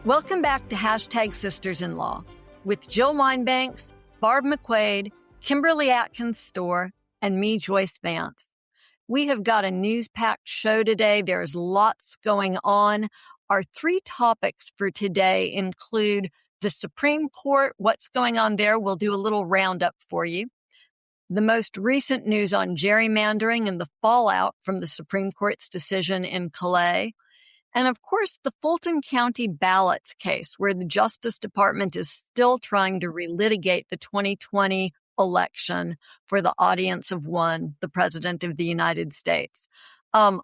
Welcome back to Hashtag Sisters-in-Law with Jill Winebanks, Barb McQuaid, Kimberly Atkins-Storr, and me, Joyce Vance. We have got a news-packed show today. There's lots going on. Our 3 topics for today include the Supreme Court, what's going on there. We'll do a little roundup for you. The most recent news on gerrymandering and the fallout from the Supreme Court's decision in Callais. And of course, the Fulton County ballots case, where the Justice Department is still trying to relitigate the 2020 election for the audience of one, the President of the United States.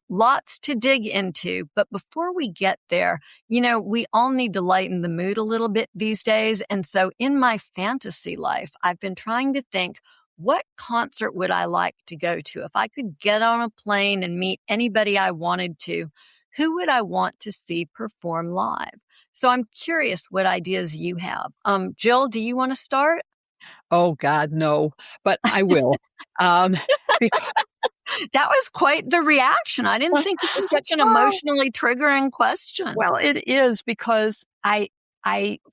Lots to dig into. But before we get there, we all need to lighten the mood a little bit these days. And so in my fantasy life, I've been trying to think, what concert would I like to go to? If I could get on a plane and meet anybody I wanted to, who would I want to see perform live? So I'm curious what ideas you have. Jill, do you want to start? Oh, God, no, but I will. That was quite the reaction. I didn't think it was such an emotionally triggering question. Well, it is because I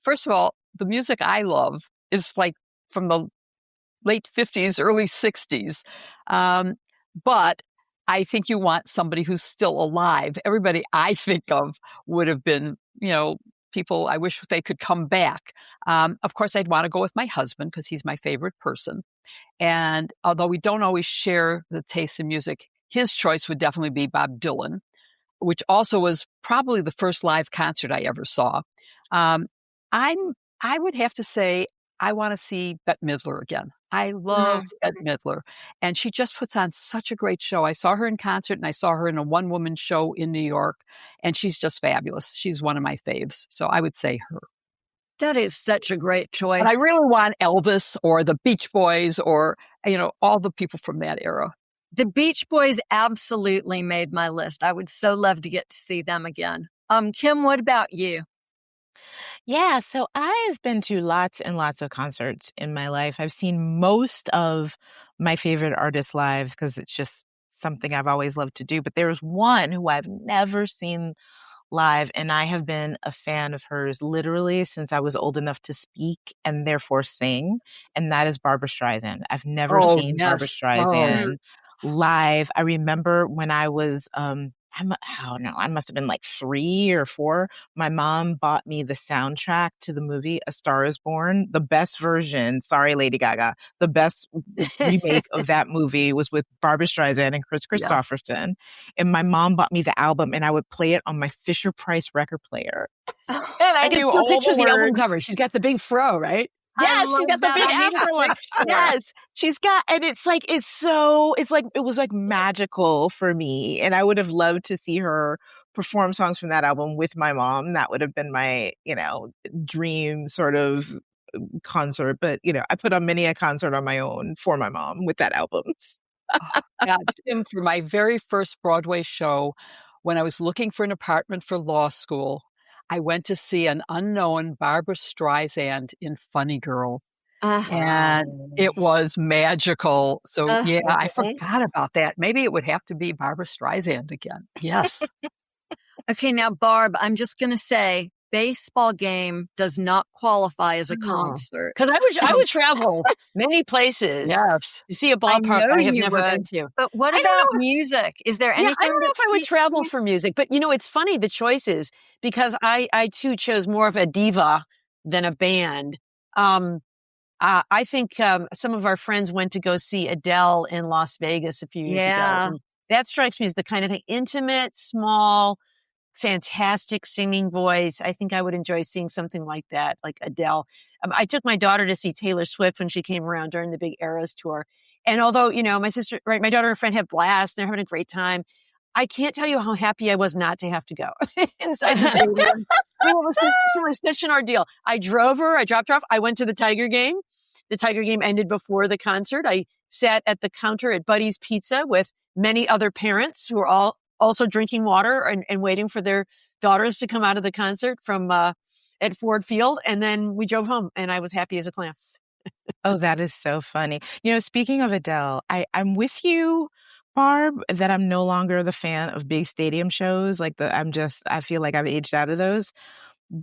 first of all, the music I love is like from the late 50s, early 60s. But I think you want somebody who's still alive. Everybody I think of would have been, people I wish they could come back. Of course, I'd want to go with my husband because he's my favorite person. And although we don't always share the taste in music, his choice would definitely be Bob Dylan, which also was probably the first live concert I ever saw. I would have to say I want to see Bette Midler again. I love Bette Midler, and she just puts on such a great show. I saw her in concert, and I saw her in a one-woman show in New York, and she's just fabulous. She's one of my faves, so I would say her. That is such a great choice. But I really want Elvis or the Beach Boys or, all the people from that era. The Beach Boys absolutely made my list. I would so love to get to see them again. Kim, what about you? Yeah, so I've been to lots and lots of concerts in my life. I've seen most of my favorite artists live because it's just something I've always loved to do. But there's one who I've never seen live, and I have been a fan of hers literally since I was old enough to speak and therefore sing, and that is Barbra Streisand. I've never seen Barbra Streisand live. I remember when I was I must have been like 3 or 4. My mom bought me the soundtrack to the movie A Star is Born. The best version, sorry, Lady Gaga, the best remake of that movie was with Barbra Streisand and Chris Christopherson. And my mom bought me the album, and I would play it on my Fisher-Price record player. And I knew all picture the album cover. She's got the big fro, right? Yes, she's got the big afro one. Yes, she's got, and it was like magical for me. And I would have loved to see her perform songs from that album with my mom. That would have been my, dream sort of concert. But, I put on many a concert on my own for my mom with that album. God, Tim, for my very first Broadway show, when I was looking for an apartment for law school, I went to see an unknown Barbra Streisand in Funny Girl, and it was magical. So, I forgot about that. Maybe it would have to be Barbra Streisand again. Yes. Okay, now, Barb, I'm just going to say, baseball game does not qualify as a concert. Because I would travel many places to see a ballpark I have never been to. But what about music? Is there anything? I don't know if I would travel for music, but it's funny, the choices, because I too chose more of a diva than a band. I think some of our friends went to go see Adele in Las Vegas a few years ago. And that strikes me as the kind of thing, intimate, small, fantastic singing voice. I think I would enjoy seeing something like that, like Adele. I took my daughter to see Taylor Swift when she came around during the big Eras tour. And although, my sister, my daughter and friend had blast, they're having a great time. I can't tell you how happy I was not to have to go inside the stadium. It was such an ordeal. I drove her, I dropped her off. I went to the Tiger game. The Tiger game ended before the concert. I sat at the counter at Buddy's Pizza with many other parents who were all also drinking water and waiting for their daughters to come out of the concert from at Ford Field. And then we drove home, and I was happy as a clam. Oh, that is so funny. Speaking of Adele, I'm with you, Barb, that I'm no longer the fan of big stadium shows. I feel like I've aged out of those.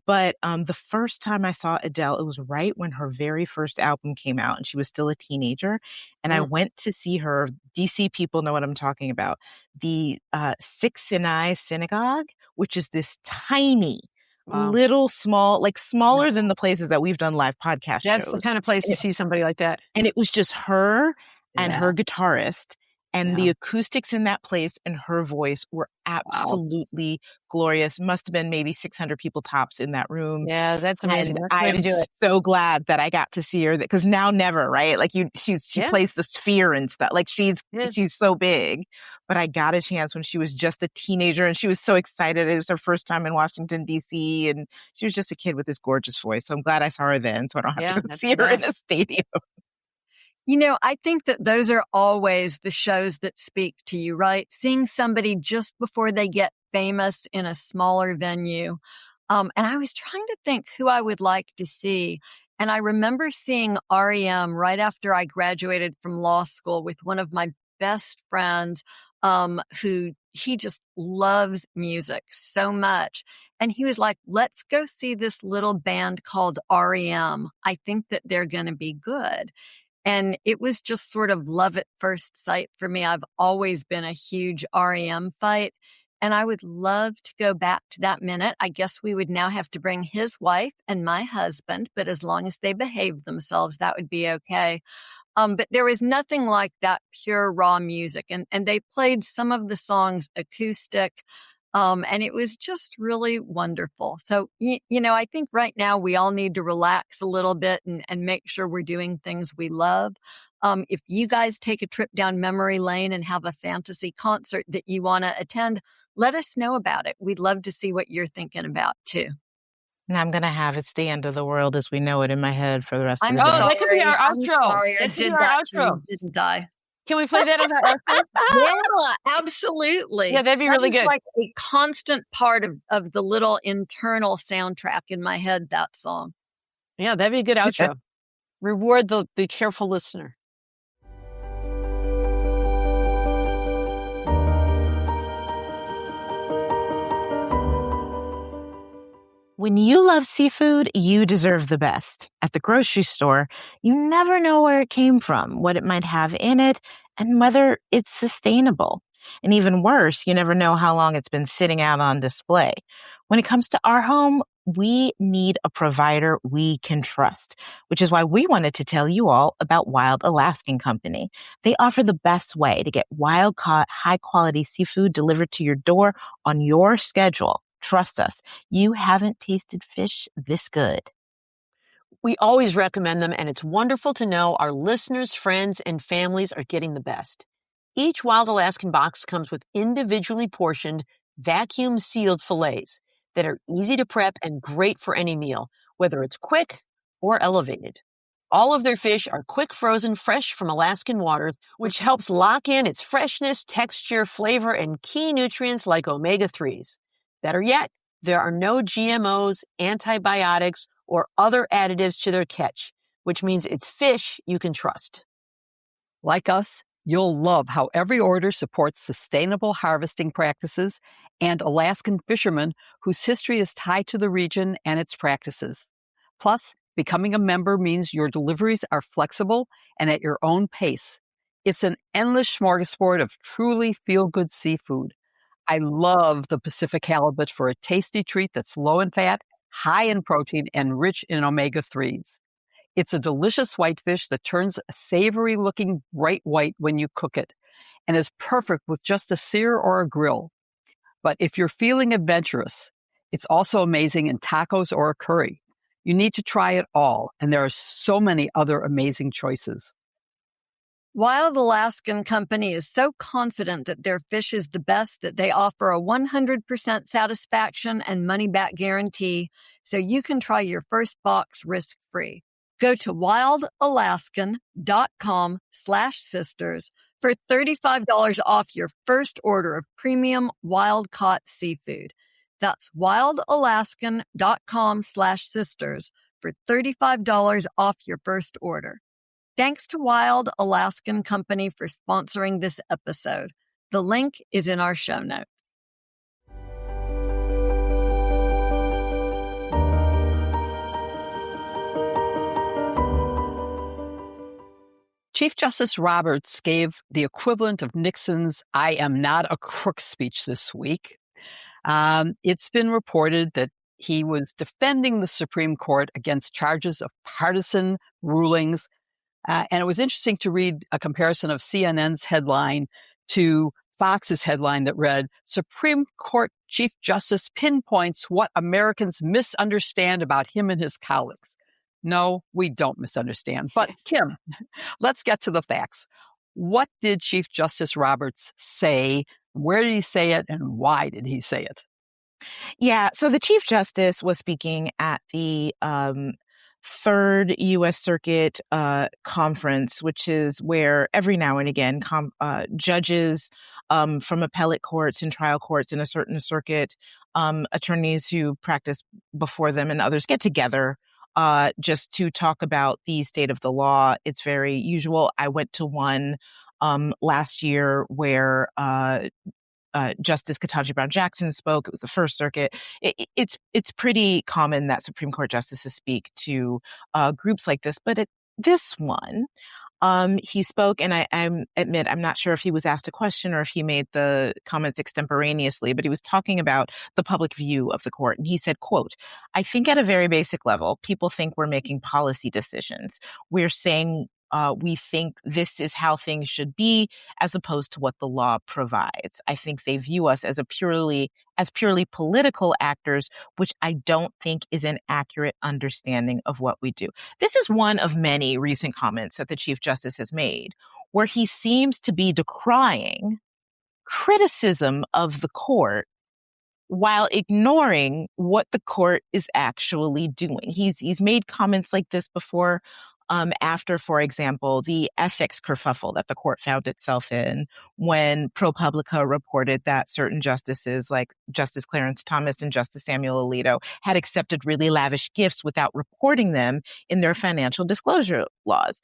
But the first time I saw Adele, it was right when her very first album came out and she was still a teenager. And I went to see her. DC people know what I'm talking about. The Six and I Synagogue, which is this tiny, little, small, like smaller than the places that we've done live podcast shows. That's the kind of place to see somebody like that. And it was just her and her guitarist. And the acoustics in that place and her voice were absolutely glorious. Must have been maybe 600 people tops in that room. Yeah, that's amazing. And That's the way to do it. So glad that I got to see her, because now never, right? Like she plays the Sphere and stuff. Like she's so big. But I got a chance when she was just a teenager, and she was so excited. It was her first time in Washington, D.C., and she was just a kid with this gorgeous voice. So I'm glad I saw her then, so I don't have to go see her in a stadium. You know, I think that those are always the shows that speak to you, right? Seeing somebody just before they get famous in a smaller venue. And I was trying to think who I would like to see. And I remember seeing REM right after I graduated from law school with one of my best friends, who he just loves music so much. And he was like, let's go see this little band called REM. I think that they're going to be good. And it was just sort of love at first sight for me. I've always been a huge REM fight, and I would love to go back to that minute. I guess we would now have to bring his wife and my husband, but as long as they behave themselves, that would be okay. But there was nothing like that pure raw music. And they played some of the songs acoustic. And it was just really wonderful. So, you know, I think right now we all need to relax a little bit and make sure we're doing things we love. If you guys take a trip down memory lane and have a fantasy concert that you want to attend, let us know about it. We'd love to see what you're thinking about too. And I'm going to have It's the End of the World as we know it in my head for the rest of the day. That could be our outro. I'm sorry, I did that to you, didn't I? Can we play that as our outro? Yeah, absolutely. Yeah, that'd be really good. Like a constant part of the little internal soundtrack in my head, that song. Yeah, that'd be a good outro. Reward the careful listener. When you love seafood, you deserve the best. At the grocery store, you never know where it came from, what it might have in it, and whether it's sustainable. And even worse, you never know how long it's been sitting out on display. When it comes to our home, we need a provider we can trust, which is why we wanted to tell you all about Wild Alaskan Company. They offer the best way to get wild-caught, high-quality seafood delivered to your door on your schedule. Trust us, you haven't tasted fish this good. We always recommend them, and it's wonderful to know our listeners, friends, and families are getting the best. Each Wild Alaskan box comes with individually portioned, vacuum-sealed fillets that are easy to prep and great for any meal, whether it's quick or elevated. All of their fish are quick frozen, fresh from Alaskan waters, which helps lock in its freshness, texture, flavor, and key nutrients like omega-3s. Better yet, there are no GMOs, antibiotics, or other additives to their catch, which means it's fish you can trust. Like us, you'll love how every order supports sustainable harvesting practices and Alaskan fishermen whose history is tied to the region and its practices. Plus, becoming a member means your deliveries are flexible and at your own pace. It's an endless smorgasbord of truly feel-good seafood. I love the Pacific halibut for a tasty treat that's low in fat, high in protein, and rich in omega-3s. It's a delicious whitefish that turns savory-looking bright white when you cook it and is perfect with just a sear or a grill. But if you're feeling adventurous, it's also amazing in tacos or a curry. You need to try it all, and there are so many other amazing choices. Wild Alaskan Company is so confident that their fish is the best that they offer a 100% satisfaction and money-back guarantee, so you can try your first box risk-free. Go to wildalaskan.com/sisters for $35 off your first order of premium wild-caught seafood. That's wildalaskan.com/sisters for $35 off your first order. Thanks to Wild Alaskan Company for sponsoring this episode. The link is in our show notes. Chief Justice Roberts gave the equivalent of Nixon's "I am not a crook" speech this week. It's been reported that he was defending the Supreme Court against charges of partisan rulings. And it was interesting to read a comparison of CNN's headline to Fox's headline that read, "Supreme Court Chief Justice pinpoints what Americans misunderstand about him and his colleagues." No, we don't misunderstand. But Kim, let's get to the facts. What did Chief Justice Roberts say? Where did he say it? And why did he say it? Yeah, so the Chief Justice was speaking at the Third U.S. Circuit Conference, which is where every now and again judges from appellate courts and trial courts in a certain circuit, attorneys who practice before them and others get together just to talk about the state of the law. It's very usual. I went to one last year where Justice Ketanji Brown Jackson spoke. It was the First Circuit. It's pretty common that Supreme Court justices speak to groups like this, but at this one, he spoke, and I admit I'm not sure if he was asked a question or if he made the comments extemporaneously, but he was talking about the public view of the court. And he said, quote, "I think at a very basic level, people think we're making policy decisions. We're saying we think this is how things should be as opposed to what the law provides. I think they view us as purely political actors, which I don't think is an accurate understanding of what we do." This is one of many recent comments that the Chief Justice has made where he seems to be decrying criticism of the court while ignoring what the court is actually doing. He's made comments like this before. After, for example, the ethics kerfuffle that the court found itself in when ProPublica reported that certain justices like Justice Clarence Thomas and Justice Samuel Alito had accepted really lavish gifts without reporting them in their financial disclosure laws.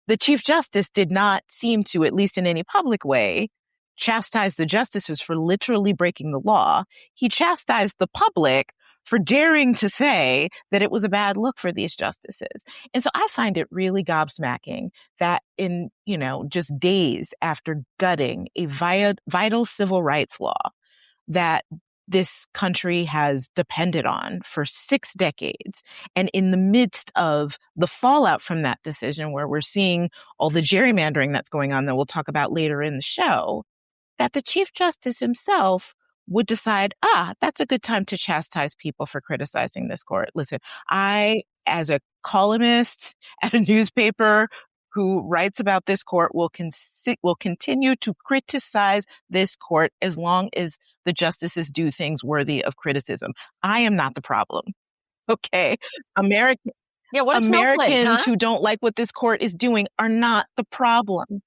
The Chief Justice did not seem to, at least in any public way, chastise the justices for literally breaking the law. He chastised the public for daring to say that it was a bad look for these justices. And so I find it really gobsmacking that in, just days after gutting a vital civil rights law that this country has depended on for 6 decades, and in the midst of the fallout from that decision, where we're seeing all the gerrymandering that's going on that we'll talk about later in the show, that the Chief Justice himself would decide, that's a good time to chastise people for criticizing this court. Listen, I, as a columnist at a newspaper who writes about this court, will continue to criticize this court as long as the justices do things worthy of criticism. I am not the problem. Okay? Americans who don't like what this court is doing are not the problem.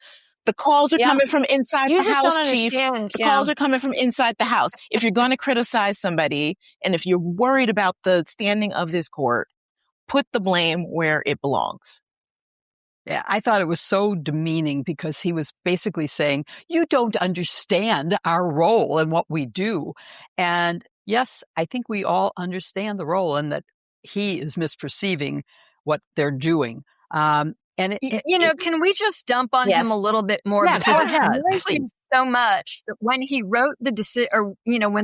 The calls are coming from inside the house, Chief. The calls are coming from inside the house. If you're going to criticize somebody, and if you're worried about the standing of this court, put the blame where it belongs. Yeah, I thought it was so demeaning because he was basically saying, you don't understand our role and what we do. And yes, I think we all understand the role and that he is misperceiving what they're doing. Can we just dump on him a little bit more? Yeah, because go ahead, it annoys me so much that when he wrote when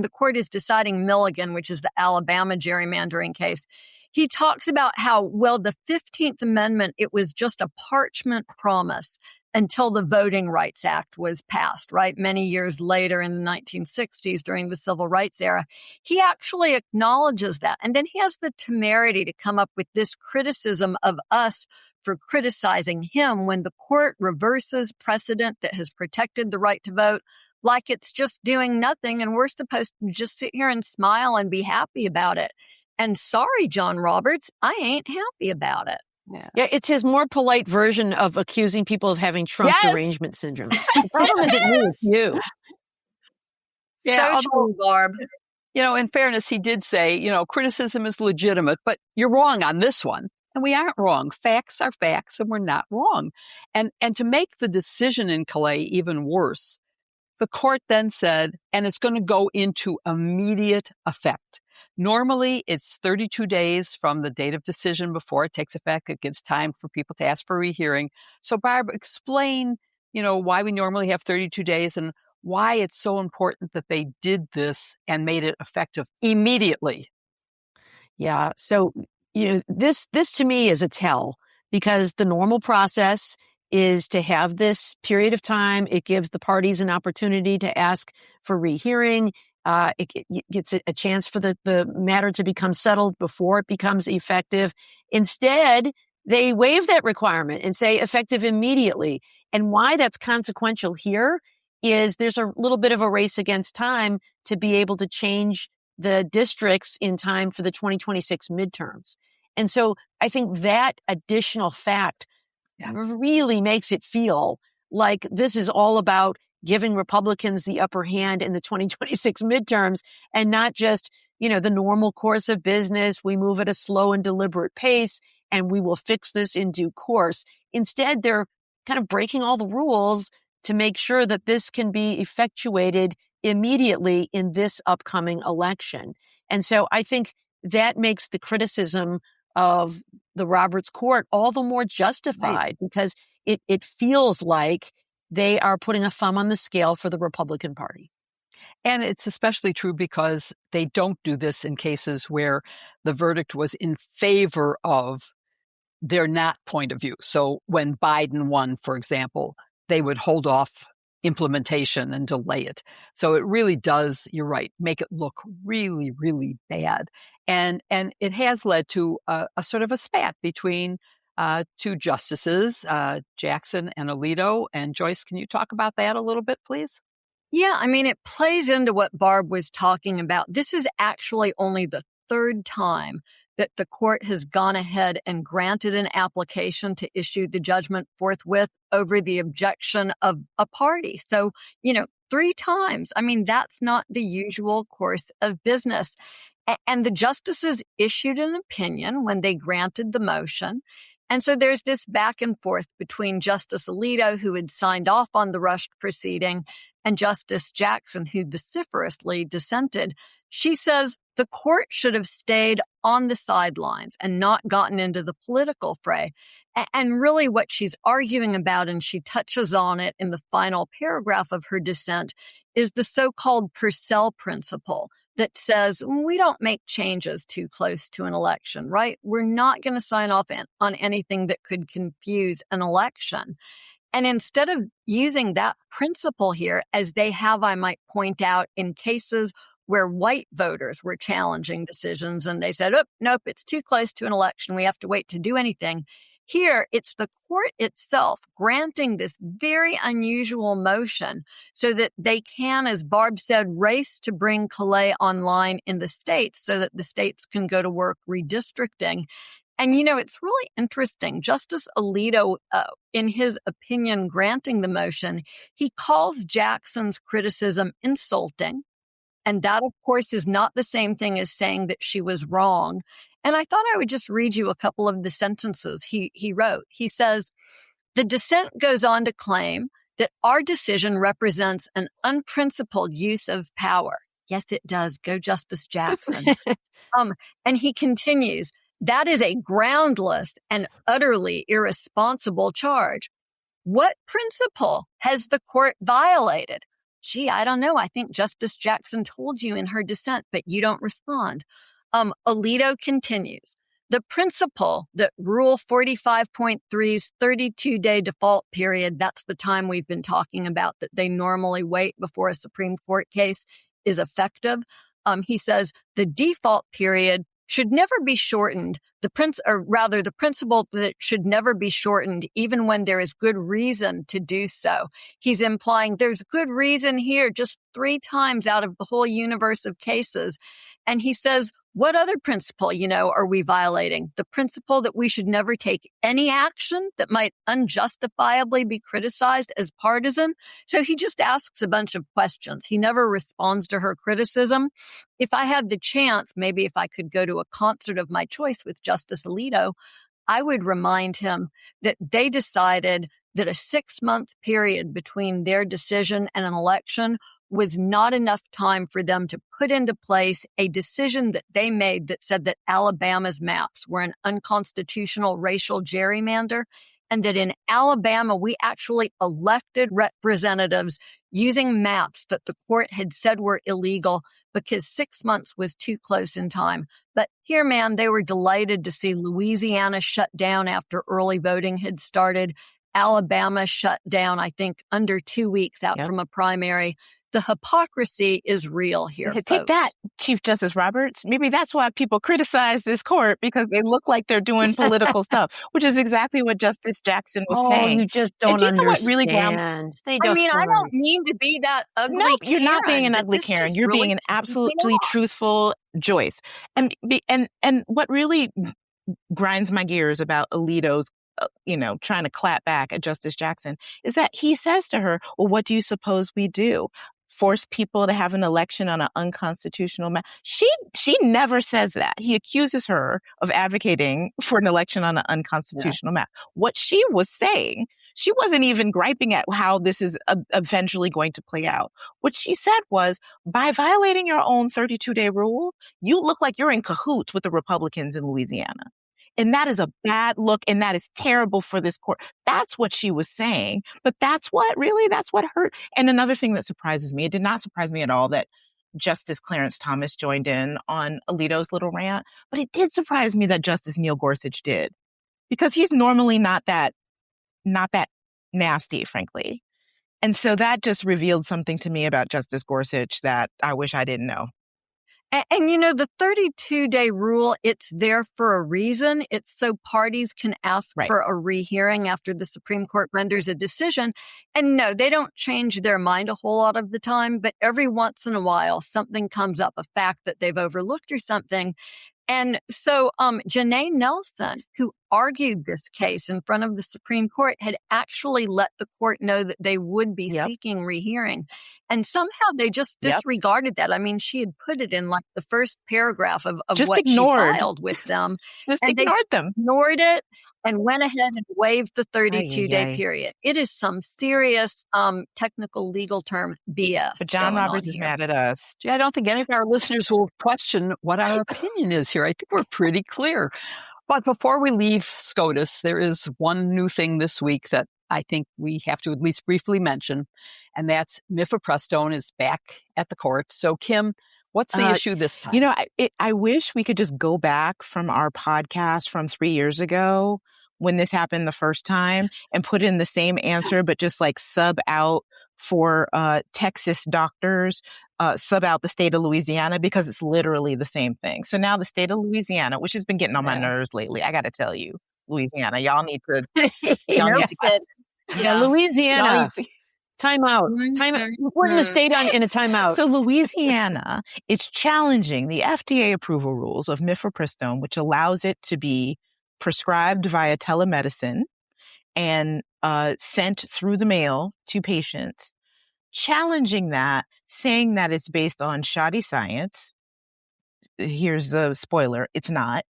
the court is deciding Milligan, which is the Alabama gerrymandering case, he talks about how, the 15th Amendment, it was just a parchment promise until the Voting Rights Act was passed, right? Many years later in the 1960s during the Civil Rights era. He actually acknowledges that. And then he has the temerity to come up with this criticism of us for criticizing him when the court reverses precedent that has protected the right to vote like it's just doing nothing and we're supposed to just sit here and smile and be happy about it. And sorry, John Roberts, I ain't happy about it. Yeah, it's his more polite version of accusing people of having Trump derangement syndrome. The problem isn't me, it's you. Yeah, so true, Barb. In fairness, he did say, criticism is legitimate, but you're wrong on this one. And we aren't wrong. Facts are facts, and we're not wrong. And to make the decision in Callais even worse, the court then said, and it's going to go into immediate effect. Normally, it's 32 days from the date of decision before it takes effect. It gives time for people to ask for rehearing. So, Barb, explain, why we normally have 32 days and why it's so important that they did this and made it effective immediately. Yeah. So, this to me is a tell, because the normal process is to have this period of time. It gives the parties an opportunity to ask for rehearing. It gets a chance for the matter to become settled before it becomes effective. Instead, they waive that requirement and say effective immediately. And why that's consequential here is there's a little bit of a race against time to be able to change the districts in time for the 2026 midterms. And so I think that additional fact really makes it feel like this is all about giving Republicans the upper hand in the 2026 midterms, and not just, the normal course of business. We move at a slow and deliberate pace and we will fix this in due course. Instead, they're kind of breaking all the rules to make sure that this can be effectuated immediately in this upcoming election. And so I think that makes the criticism of the Roberts Court all the more justified, because it feels like they are putting a thumb on the scale for the Republican Party. And it's especially true because they don't do this in cases where the verdict was in favor of their not point of view. So when Biden won, for example, they would hold off implementation and delay it. So it really does, you're right, make it look really, really bad. And it has led to a sort of a spat between two justices, Jackson and Alito. And Joyce, can you talk about that a little bit, please? Yeah, it plays into what Barb was talking about. This is actually only the third time that the court has gone ahead and granted an application to issue the judgment forthwith over the objection of a party. So, 3 times. That's not the usual course of business. And the justices issued an opinion when they granted the motion. And so there's this back and forth between Justice Alito, who had signed off on the rushed proceeding, and Justice Jackson, who vociferously dissented. She says the court should have stayed on the sidelines and not gotten into the political fray. And really what she's arguing about, and she touches on it in the final paragraph of her dissent, is the so-called Purcell principle that says we don't make changes too close to an election, right? We're not going to sign off on anything that could confuse an election. And instead of using that principle here, as they have, I might point out, in cases where white voters were challenging decisions and they said, oh, nope, it's too close to an election, we have to wait to do anything. Here, it's the court itself granting this very unusual motion so that they can, as Barb said, race to bring Callais online in the states so that the states can go to work redistricting. And, it's really interesting. Justice Alito, in his opinion granting the motion, he calls Jackson's criticism insulting. And that, of course, is not the same thing as saying that she was wrong. And I thought I would just read you a couple of the sentences he wrote. He says, the dissent goes on to claim that our decision represents an unprincipled use of power. Yes, it does. Go Justice Jackson. And he continues, that is a groundless and utterly irresponsible charge. What principle has the court violated? Gee, I don't know. I think Justice Jackson told you in her dissent, but you don't respond. Alito continues. The principle that Rule 45.3's 32-day default period, that's the time we've been talking about that they normally wait before a Supreme Court case, is effective. He says the default period should never be shortened. The principle that it should never be shortened, even when there is good reason to do so. He's implying there's good reason here, just 3 times out of the whole universe of cases. And he says, what other principle, are we violating? The principle that we should never take any action that might unjustifiably be criticized as partisan. So he just asks a bunch of questions. He never responds to her criticism. If I had the chance, maybe if I could go to a concert of my choice with Justice Alito, I would remind him that they decided that a 6-month period between their decision and an election was not enough time for them to put into place a decision that they made that said that Alabama's maps were an unconstitutional racial gerrymander, and that in Alabama, we actually elected representatives using maps that the court had said were illegal because 6 months was too close in time. But here, man, they were delighted to see Louisiana shut down after early voting had started. Alabama shut down, I think, under 2 weeks out from a primary. The hypocrisy is real here, Take folks. that, Chief Justice Roberts. Maybe that's why people criticize this court, because they look like they're doing political stuff, which is exactly what Justice Jackson was saying. You just don't do you know what really understand. I don't mean to be that ugly No, Karen. you're not being an ugly Karen. You're being an absolutely truthful Joyce. And what really grinds my gears about Alito's trying to clap back at Justice Jackson is that he says to her, well, what do you suppose we do? Force people to have an election on an unconstitutional map? She never says that. He accuses her of advocating for an election on an unconstitutional map. What she was saying, she wasn't even griping at how this is eventually going to play out. What she said was, by violating your own 32-day rule, you look like you're in cahoots with the Republicans in Louisiana. And that is a bad look, and that is terrible for this court. That's what she was saying. But that's what hurt. And another thing that surprises me, it did not surprise me at all that Justice Clarence Thomas joined in on Alito's little rant, but it did surprise me that Justice Neil Gorsuch did, because he's normally not that nasty, frankly. And so that just revealed something to me about Justice Gorsuch that I wish I didn't know. And the 32-day rule, it's there for a reason. It's so parties can ask for a rehearing after the Supreme Court renders a decision. And no, they don't change their mind a whole lot of the time, but every once in a while, something comes up, a fact that they've overlooked or something. And so Janae Nelson, who argued this case in front of the Supreme Court, had actually let the court know that they would be seeking rehearing. And somehow they just disregarded that. I mean, she had put it in like the first paragraph of what she filed with them. Ignored it and went ahead and waived the 32-day period. It is some serious technical legal term BS. But John Roberts is mad at us. Yeah, I don't think any of our listeners will question what our opinion is here. I think we're pretty clear. But before we leave SCOTUS, there is one new thing this week that I think we have to at least briefly mention, and that's Mifepristone is back at the court. So, Kim, what's the issue this time? I wish we could just go back from our podcast from 3 years ago when this happened the first time and put in the same answer, but just like sub out for Texas doctors, sub out the state of Louisiana, because it's literally the same thing. So now the state of Louisiana, which has been getting on my nerves lately, I got to tell you, Louisiana, y'all need to. Louisiana. Time out. We're putting the state in a timeout. So Louisiana, it's challenging the FDA approval rules of Mifepristone, which allows it to be prescribed via telemedicine and sent through the mail to patients, challenging that, saying that it's based on shoddy science. Here's a spoiler, it's not.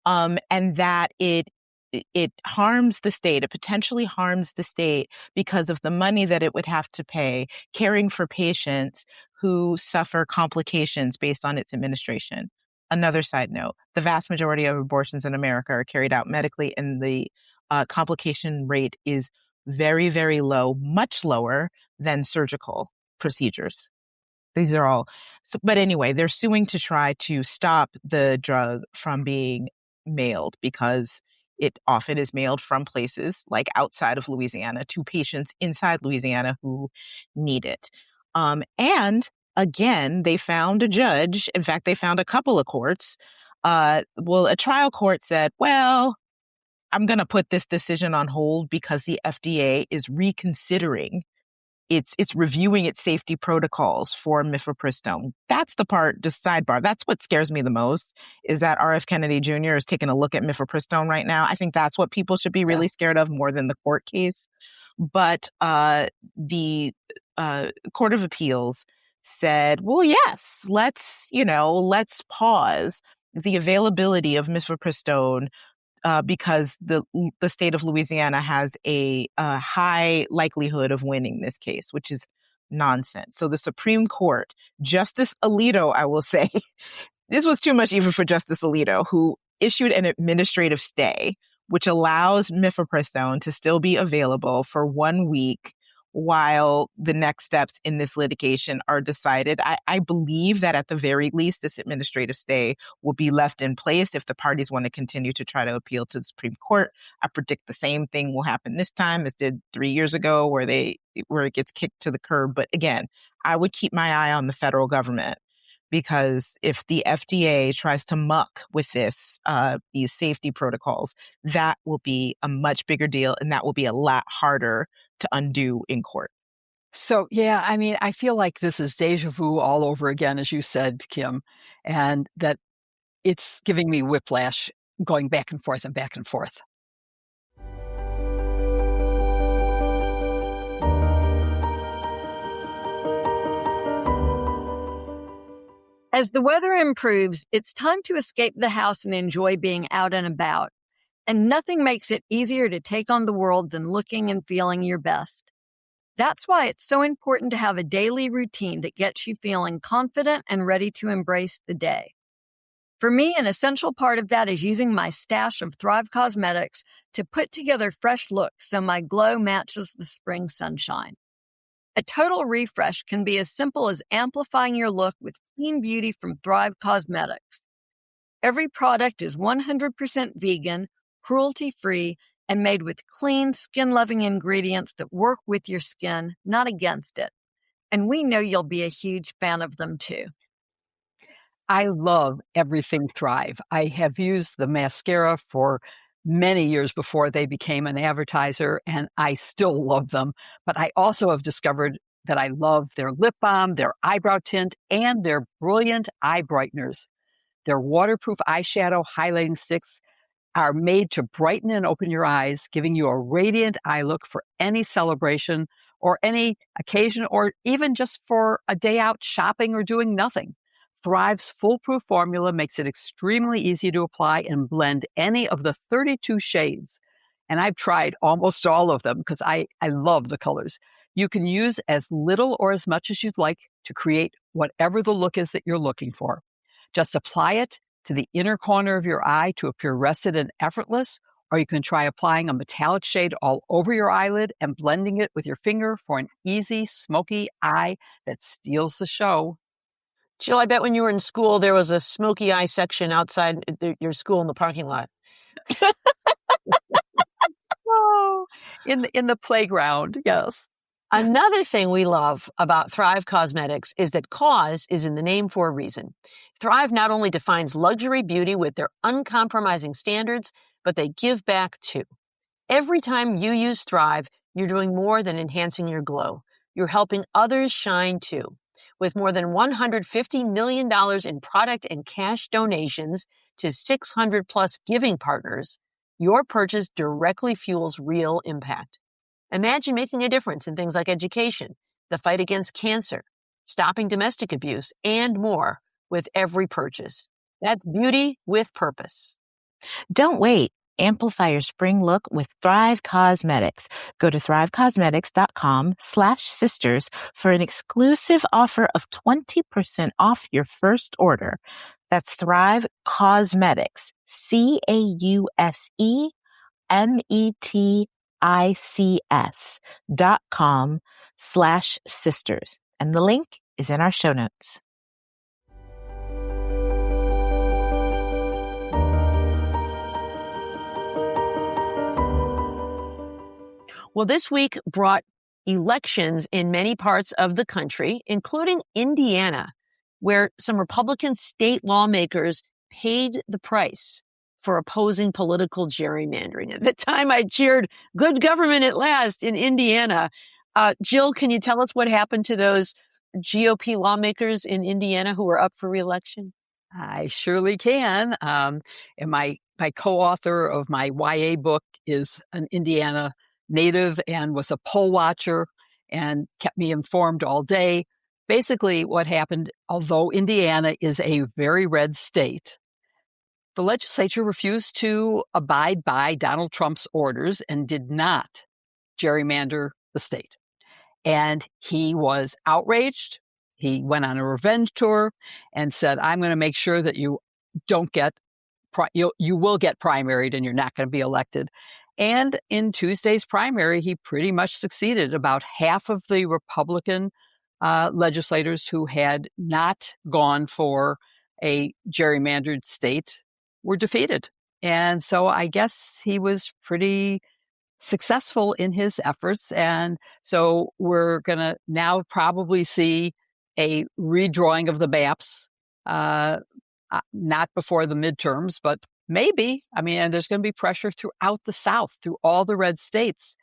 And that it harms the state. It potentially harms the state because of the money that it would have to pay caring for patients who suffer complications based on its administration. Another side note, the vast majority of abortions in America are carried out medically, and the complication rate is very, very low, much lower than surgical procedures. These are all. But anyway, they're suing to try to stop the drug from being mailed because it often is mailed from places like outside of Louisiana to patients inside Louisiana who need it. And again, they found a judge. In fact, they found a couple of courts. A trial court said, well, I'm going to put this decision on hold because the FDA is reconsidering it's reviewing its safety protocols for Mifepristone. That's the part, the sidebar. That's what scares me the most, is that R.F. Kennedy Jr. is taking a look at Mifepristone right now. I think that's what people should be really scared of more than the court case. But the Court of Appeals said, well, yes, let's pause the availability of Mifepristone because the state of Louisiana has a high likelihood of winning this case, which is nonsense. So the Supreme Court, Justice Alito, I will say, this was too much even for Justice Alito, who issued an administrative stay, which allows Mifepristone to still be available for 1 week while the next steps in this litigation are decided. I believe that at the very least, this administrative stay will be left in place if the parties want to continue to try to appeal to the Supreme Court. I predict the same thing will happen this time as did 3 years ago where it gets kicked to the curb. But again, I would keep my eye on the federal government, because if the FDA tries to muck with these safety protocols, that will be a much bigger deal, and that will be a lot harder to undo in court. So, yeah, I mean, I feel like this is deja vu all over again, as you said, Kim, and that it's giving me whiplash going back and forth and back and forth. As the weather improves, it's time to escape the house and enjoy being out and about. And nothing makes it easier to take on the world than looking and feeling your best. That's why it's so important to have a daily routine that gets you feeling confident and ready to embrace the day. For me, an essential part of that is using my stash of Thrive Cosmetics to put together fresh looks so my glow matches the spring sunshine. A total refresh can be as simple as amplifying your look with clean beauty from Thrive Cosmetics. Every product is 100% vegan, cruelty-free, and made with clean, skin-loving ingredients that work with your skin, not against it. And we know you'll be a huge fan of them too. I love everything Thrive. I have used the mascara for many years before they became an advertiser, and I still love them. But I also have discovered that I love their lip balm, their eyebrow tint, and their brilliant eye brighteners. Their waterproof eyeshadow highlighting sticks are made to brighten and open your eyes, giving you a radiant eye look for any celebration or any occasion, or even just for a day out shopping or doing nothing. Thrive's foolproof formula makes it extremely easy to apply and blend any of the 32 shades. And I've tried almost all of them because I love the colors. You can use as little or as much as you'd like to create whatever the look is that you're looking for. Just apply it to the inner corner of your eye to appear rested and effortless, or you can try applying a metallic shade all over your eyelid and blending it with your finger for an easy, smoky eye that steals the show. Jill, I bet when you were in school, there was a smoky eye section outside your school in the parking lot. Oh, in the playground, yes. Another thing we love about Thrive Cosmetics is that cause is in the name for a reason. Thrive not only defines luxury beauty with their uncompromising standards, but they give back too. Every time you use Thrive, you're doing more than enhancing your glow. You're helping others shine too. With more than $150 million in product and cash donations to 600 plus giving partners, your purchase directly fuels real impact. Imagine making a difference in things like education, the fight against cancer, stopping domestic abuse, and more with every purchase. That's beauty with purpose. Don't wait. Amplify your spring look with Thrive Cosmetics. Go to thrivecosmetics.com/sisters for an exclusive offer of 20% off your first order. That's Thrive Cosmetics, CAUSEMETICS.com/sisters. And the link is in our show notes. Well, this week brought elections in many parts of the country, including Indiana, where some Republican state lawmakers paid the price for opposing political gerrymandering. At the time, I cheered, good government at last in Indiana. Jill, can you tell us what happened to those GOP lawmakers in Indiana who were up for re-election? I surely can. And my co-author of my YA book is an Indiana native and was a poll watcher and kept me informed all day. Basically, what happened, although Indiana is a very red state, the legislature refused to abide by Donald Trump's orders and did not gerrymander the state. And he was outraged. He went on a revenge tour and said, I'm going to make sure that you don't get, you will get primaried and you're not going to be elected. And in Tuesday's primary, he pretty much succeeded. About half of the Republican legislators who had not gone for a gerrymandered state were defeated. And so I guess he was pretty successful in his efforts. And so we're going to now probably see a redrawing of the maps, not before the midterms, but maybe. I mean, and there's going to be pressure throughout the South, through all the red states.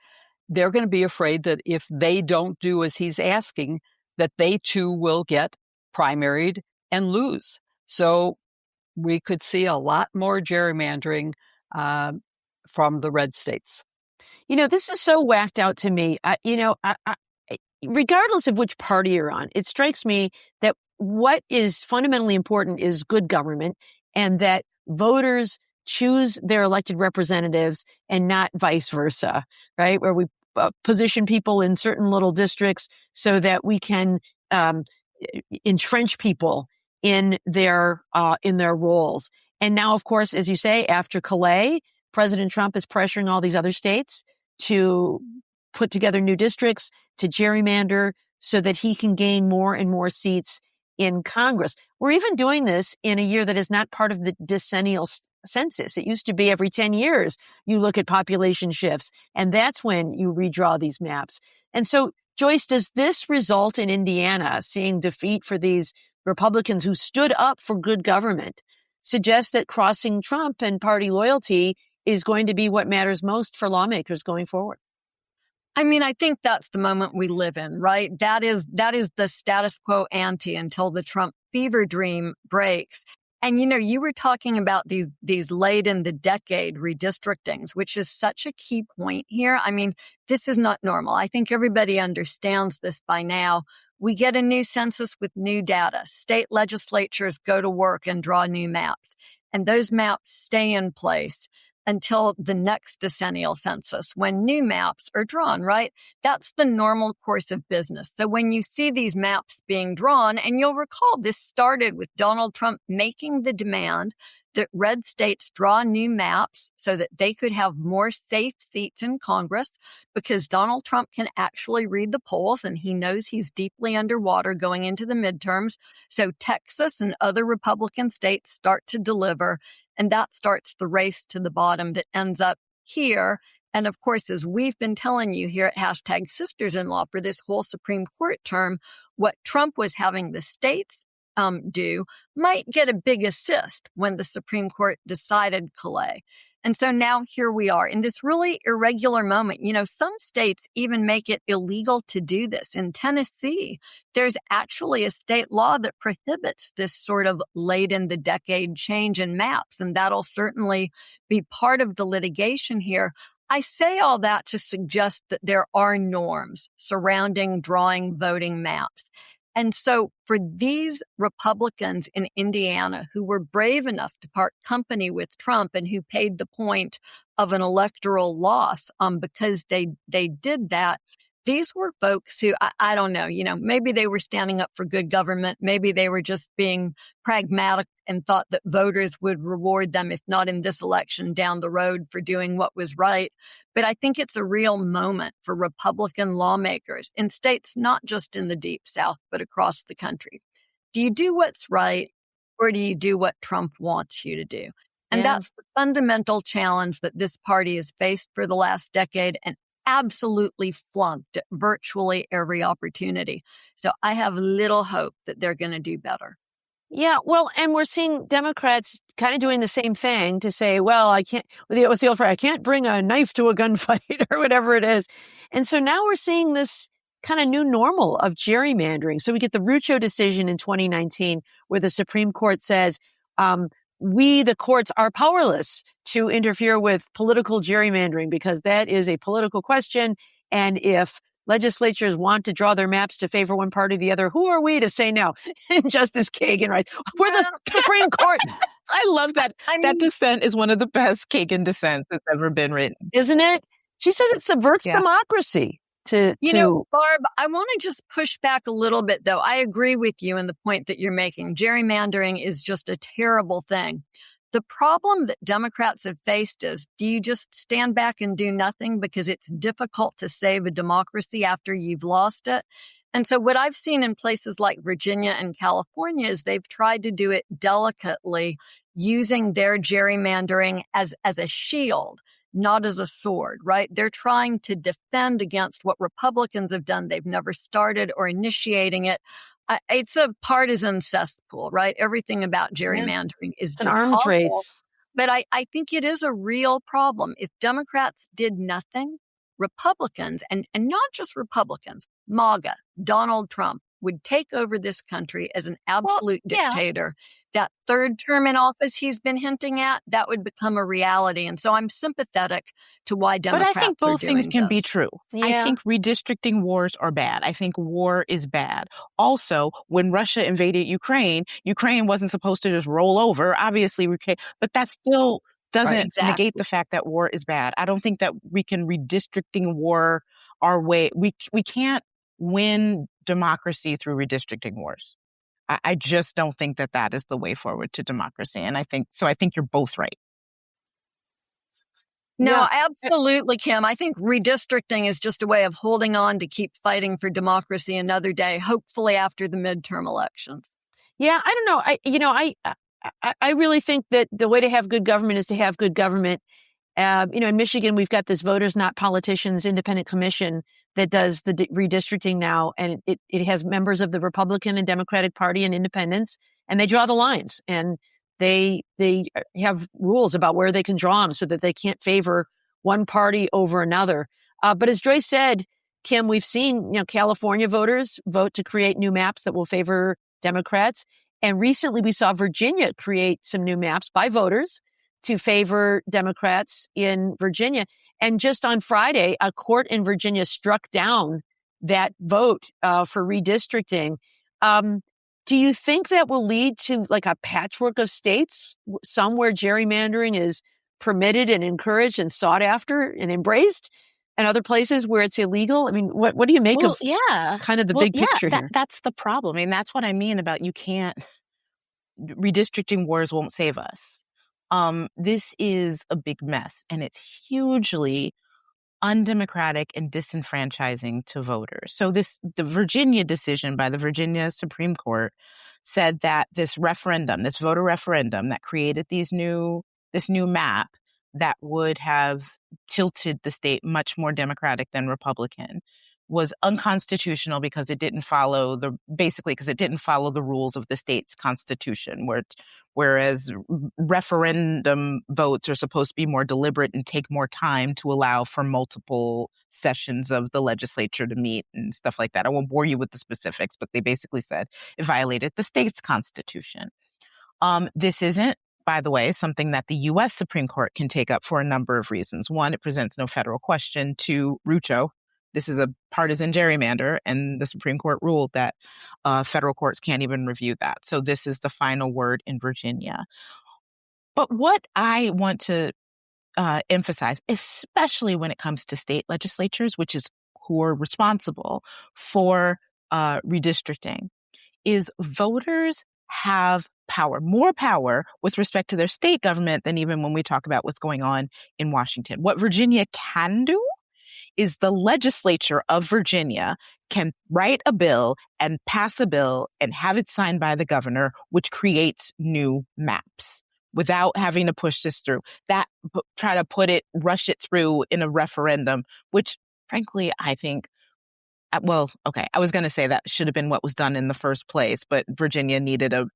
They're going to be afraid that if they don't do as he's asking, that they too will get primaried and lose. So we could see a lot more gerrymandering from the red states. This is so whacked out to me. Regardless of which party you're on, it strikes me that what is fundamentally important is good government, and that voters choose their elected representatives and not vice versa, right? Where we position people in certain little districts so that we can entrench people in their roles. And now, of course, as you say, after Callais, President Trump is pressuring all these other states to put together new districts, to gerrymander, so that he can gain more and more seats in Congress. We're even doing this in a year that is not part of the decennial census. It used to be every 10 years you look at population shifts, and that's when you redraw these maps. And so, Joyce, does this result in Indiana seeing defeat for these Republicans who stood up for good government suggest that crossing Trump and party loyalty is going to be what matters most for lawmakers going forward? I mean, I think that's the moment we live in, right? That is the status quo ante until the Trump fever dream breaks. And, you were talking about these late in the decade redistrictings, which is such a key point here. I mean, this is not normal. I think everybody understands this by now. We get a new census with new data. State legislatures go to work and draw new maps, and those maps stay in place until the next decennial census when new maps are drawn, right? That's the normal course of business. So when you see these maps being drawn, and you'll recall this started with Donald Trump making the demand that red states draw new maps so that they could have more safe seats in Congress, because Donald Trump can actually read the polls and he knows he's deeply underwater going into the midterms. So Texas and other Republican states start to deliver, and that starts the race to the bottom that ends up here. And of course, as we've been telling you here at #Sisters-in-Law for this whole Supreme Court term, what Trump was having the states do might get a big assist when the Supreme Court decided Callais. And so now here we are in this really irregular moment. Some states even make it illegal to do this. In Tennessee, there's actually a state law that prohibits this sort of late in the decade change in maps. And that'll certainly be part of the litigation here. I say all that to suggest that there are norms surrounding drawing voting maps. And so for these Republicans in Indiana who were brave enough to part company with Trump and who paid the point of an electoral loss because they did that, these were folks who, I don't know, maybe they were standing up for good government. Maybe they were just being pragmatic and thought that voters would reward them, if not in this election, down the road for doing what was right. But I think it's a real moment for Republican lawmakers in states not just in the Deep South, but across the country. Do you do what's right, or do you do what Trump wants you to do? And that's the fundamental challenge that this party has faced for the last decade and absolutely flunked at virtually every opportunity. So I have little hope that they're going to do better. Yeah, well, and we're seeing Democrats kind of doing the same thing to say, well, I can't, what's the old phrase? I can't bring a knife to a gunfight or whatever it is. And so now we're seeing this kind of new normal of gerrymandering. So we get the Rucho decision in 2019 where the Supreme Court says, we, the courts, are powerless to interfere with political gerrymandering because that is a political question. And if legislatures want to draw their maps to favor one party or the other, who are we to say no? Justice Kagan writes, we're the Supreme Court. I love that. That dissent is one of the best Kagan dissents that's ever been written. Isn't it? She says it subverts democracy Barb, I want to just push back a little bit, though. I agree with you in the point that you're making. Gerrymandering is just a terrible thing. The problem that Democrats have faced is, do you just stand back and do nothing because it's difficult to save a democracy after you've lost it? And so what I've seen in places like Virginia and California is they've tried to do it delicately, using their gerrymandering as a shield, not as a sword, right? They're trying to defend against what Republicans have done. They've never started or initiating it. It's a partisan cesspool, right? Everything about gerrymandering is it's an just arms awful. race. But I think it is a real problem. If Democrats did nothing, Republicans, and not just Republicans, MAGA, Donald Trump, would take over this country as an absolute dictator. That third term in office he's been hinting at, that would become a reality. And so I'm sympathetic to why Democrats are doing this. But I think both things can be true. Yeah. I think redistricting wars are bad. I think war is bad. Also, when Russia invaded Ukraine, Ukraine wasn't supposed to just roll over. Obviously, but that still doesn't negate the fact that war is bad. I don't think that we can redistricting war our way. We can't win democracy through redistricting wars. I just don't think that that is the way forward to democracy. And I think you're both right. No, absolutely, Kim. I think redistricting is just a way of holding on to keep fighting for democracy another day, hopefully after the midterm elections. Yeah, I don't know. I really think that the way to have good government is to have good government. In Michigan, we've got this Voters Not Politicians Independent Commission that does the redistricting now, and it has members of the Republican and Democratic Party and independents, and they draw the lines, and they have rules about where they can draw them so that they can't favor one party over another. But as Joyce said, Kim, we've seen California voters vote to create new maps that will favor Democrats, and recently we saw Virginia create some new maps by voters to favor Democrats in Virginia. And just on Friday, a court in Virginia struck down that vote for redistricting. Do you think that will lead to like a patchwork of states, some where gerrymandering is permitted and encouraged and sought after and embraced, and other places where it's illegal? I mean, what do you make of kind of the big picture here? That's the problem. I mean, that's what I mean about redistricting wars won't save us. This is a big mess, and it's hugely undemocratic and disenfranchising to voters. So the Virginia decision by the Virginia Supreme Court said that this voter referendum that created this new map that would have tilted the state much more Democratic than Republican was unconstitutional because it didn't follow the rules of the state's constitution, whereas referendum votes are supposed to be more deliberate and take more time to allow for multiple sessions of the legislature to meet and stuff like that. I won't bore you with the specifics, but they basically said it violated the state's constitution. This isn't, by the way, something that the U.S. Supreme Court can take up for a number of reasons. One, it presents no federal question. Two, Rucho. This is a partisan gerrymander, and the Supreme Court ruled that federal courts can't even review that. So this is the final word in Virginia. But what I want to emphasize, especially when it comes to state legislatures, which is who are responsible for redistricting, is voters have more power with respect to their state government than even when we talk about what's going on in Washington. What Virginia can do is the legislature of Virginia can write a bill and pass a bill and have it signed by the governor, which creates new maps without having to push this through. Try to rush it through in a referendum, which frankly, I think, I was going to say that should have been what was done in the first place, but Virginia needed a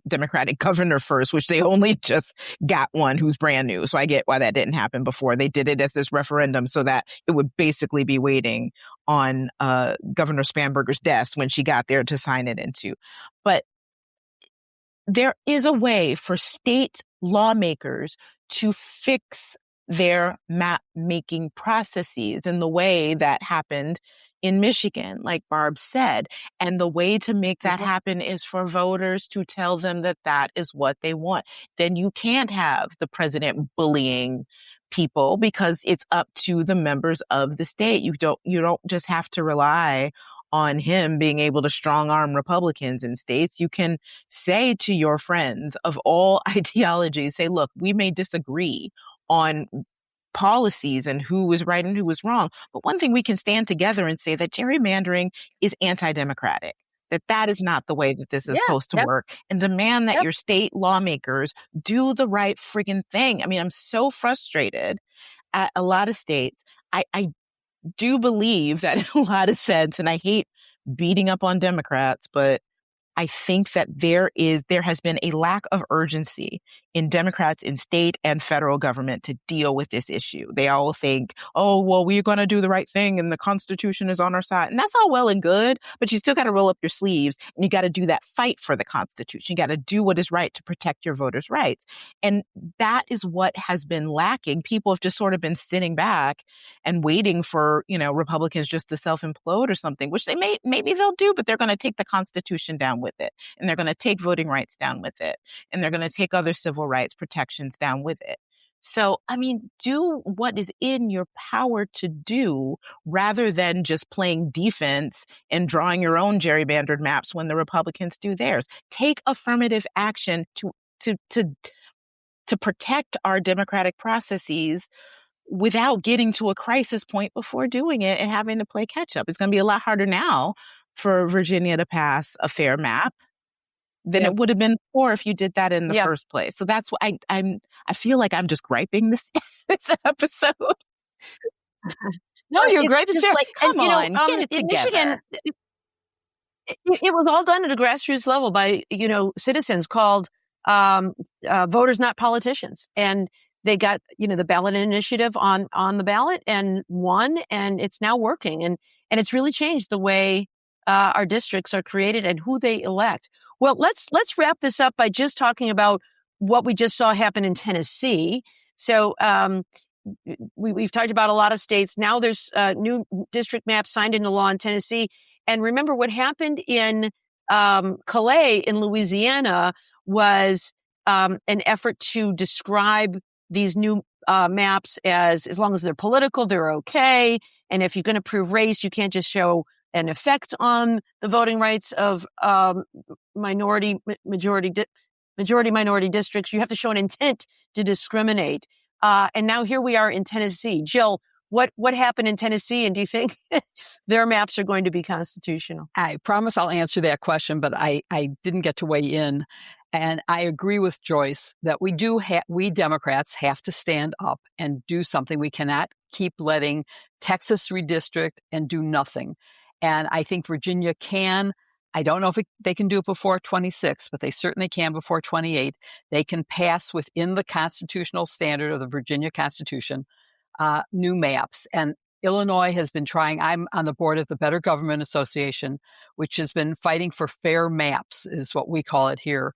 Democratic governor first, which they only just got one who's brand new. So I get why that didn't happen before. They did it as this referendum so that it would basically be waiting on Governor Spanberger's desk when she got there to sign it into. But there is a way for state lawmakers to fix their map-making processes in the way that happened in Michigan, like Barb said. And the way to make that happen is for voters to tell them that that is what they want. Then you can't have the president bullying people because it's up to the members of the state. You don't just have to rely on him being able to strong arm Republicans in states. You can say to your friends of all ideologies, say, look, we may disagree on policies and who was right and who was wrong. But one thing we can stand together and say that gerrymandering is anti-democratic, that is not the way that this is supposed to work, and demand that your state lawmakers do the right friggin' thing. I mean, I'm so frustrated at a lot of states. I do believe that in a lot of sense, and I hate beating up on Democrats, but I think that there has been a lack of urgency in Democrats in state and federal government to deal with this issue. They all think, oh, well, we're going to do the right thing and the Constitution is on our side. And that's all well and good, but you still got to roll up your sleeves and you got to do that fight for the Constitution. You got to do what is right to protect your voters' rights. And that is what has been lacking. People have just sort of been sitting back and waiting for, Republicans just to self-implode or something, which maybe they'll do, but they're going to take the Constitution down with it. And they're going to take voting rights down with it. And they're going to take other civil rights protections down with it. So, I mean, do what is in your power to do rather than just playing defense and drawing your own gerrymandered maps when the Republicans do theirs. Take affirmative action to protect our democratic processes without getting to a crisis point before doing it and having to play catch up. It's going to be a lot harder now for Virginia to pass a fair map than it would have been before if you did that in the first place. So that's why I feel like I'm just griping this episode. No, your gripe is fair. Like, come on, get it in together. Michigan, it was all done at a grassroots level by citizens called voters, not politicians, and they got the ballot initiative on the ballot and won, and it's now working, and it's really changed the way our districts are created and who they elect. Well, let's wrap this up by just talking about what we just saw happen in Tennessee. So we've talked about a lot of states. Now there's new district maps signed into law in Tennessee. And remember what happened in Callais in Louisiana was an effort to describe these new maps as long as they're political, they're okay. And if you're going to prove race, you can't just show an effect on the voting rights of majority minority districts. You have to show an intent to discriminate. And now here we are in Tennessee. Jill, what happened in Tennessee, and do you think their maps are going to be constitutional? I promise I'll answer that question, but I didn't get to weigh in. And I agree with Joyce that we Democrats have to stand up and do something. We cannot keep letting Texas redistrict and do nothing. And I think Virginia can. I don't know if they can do it before 26, but they certainly can before 28. They can pass within the constitutional standard of the Virginia Constitution new maps. And Illinois has been trying. I'm on the board of the Better Government Association, which has been fighting for fair maps, is what we call it here.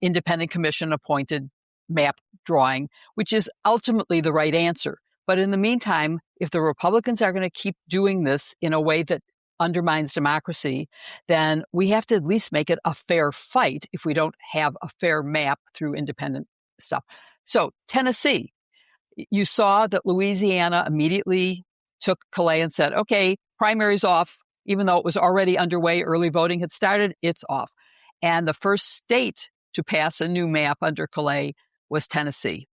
Independent commission appointed map drawing, which is ultimately the right answer. But in the meantime, if the Republicans are going to keep doing this in a way that undermines democracy, then we have to at least make it a fair fight if we don't have a fair map through independent stuff. So Tennessee, you saw that Louisiana immediately took Callais and said, okay, primary's off, even though it was already underway, early voting had started, it's off. And the first state to pass a new map under Callais was Tennessee.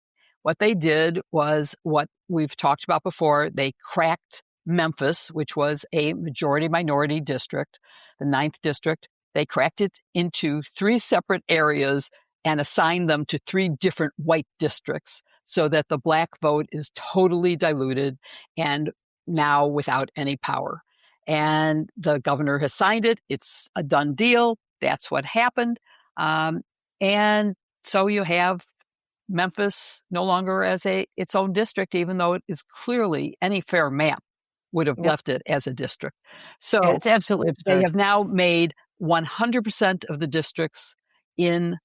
What they did was what we've talked about before. They cracked Memphis, which was a majority-minority district, the 9th district. They cracked it into 3 separate areas and assigned them to 3 different white districts so that the black vote is totally diluted and now without any power. And the governor has signed it. It's a done deal. That's what happened. And so you have Memphis no longer as its own district, even though it is clearly any fair map would have left it as a district. So it's absolutely absurd. They have now made 100% of the districts in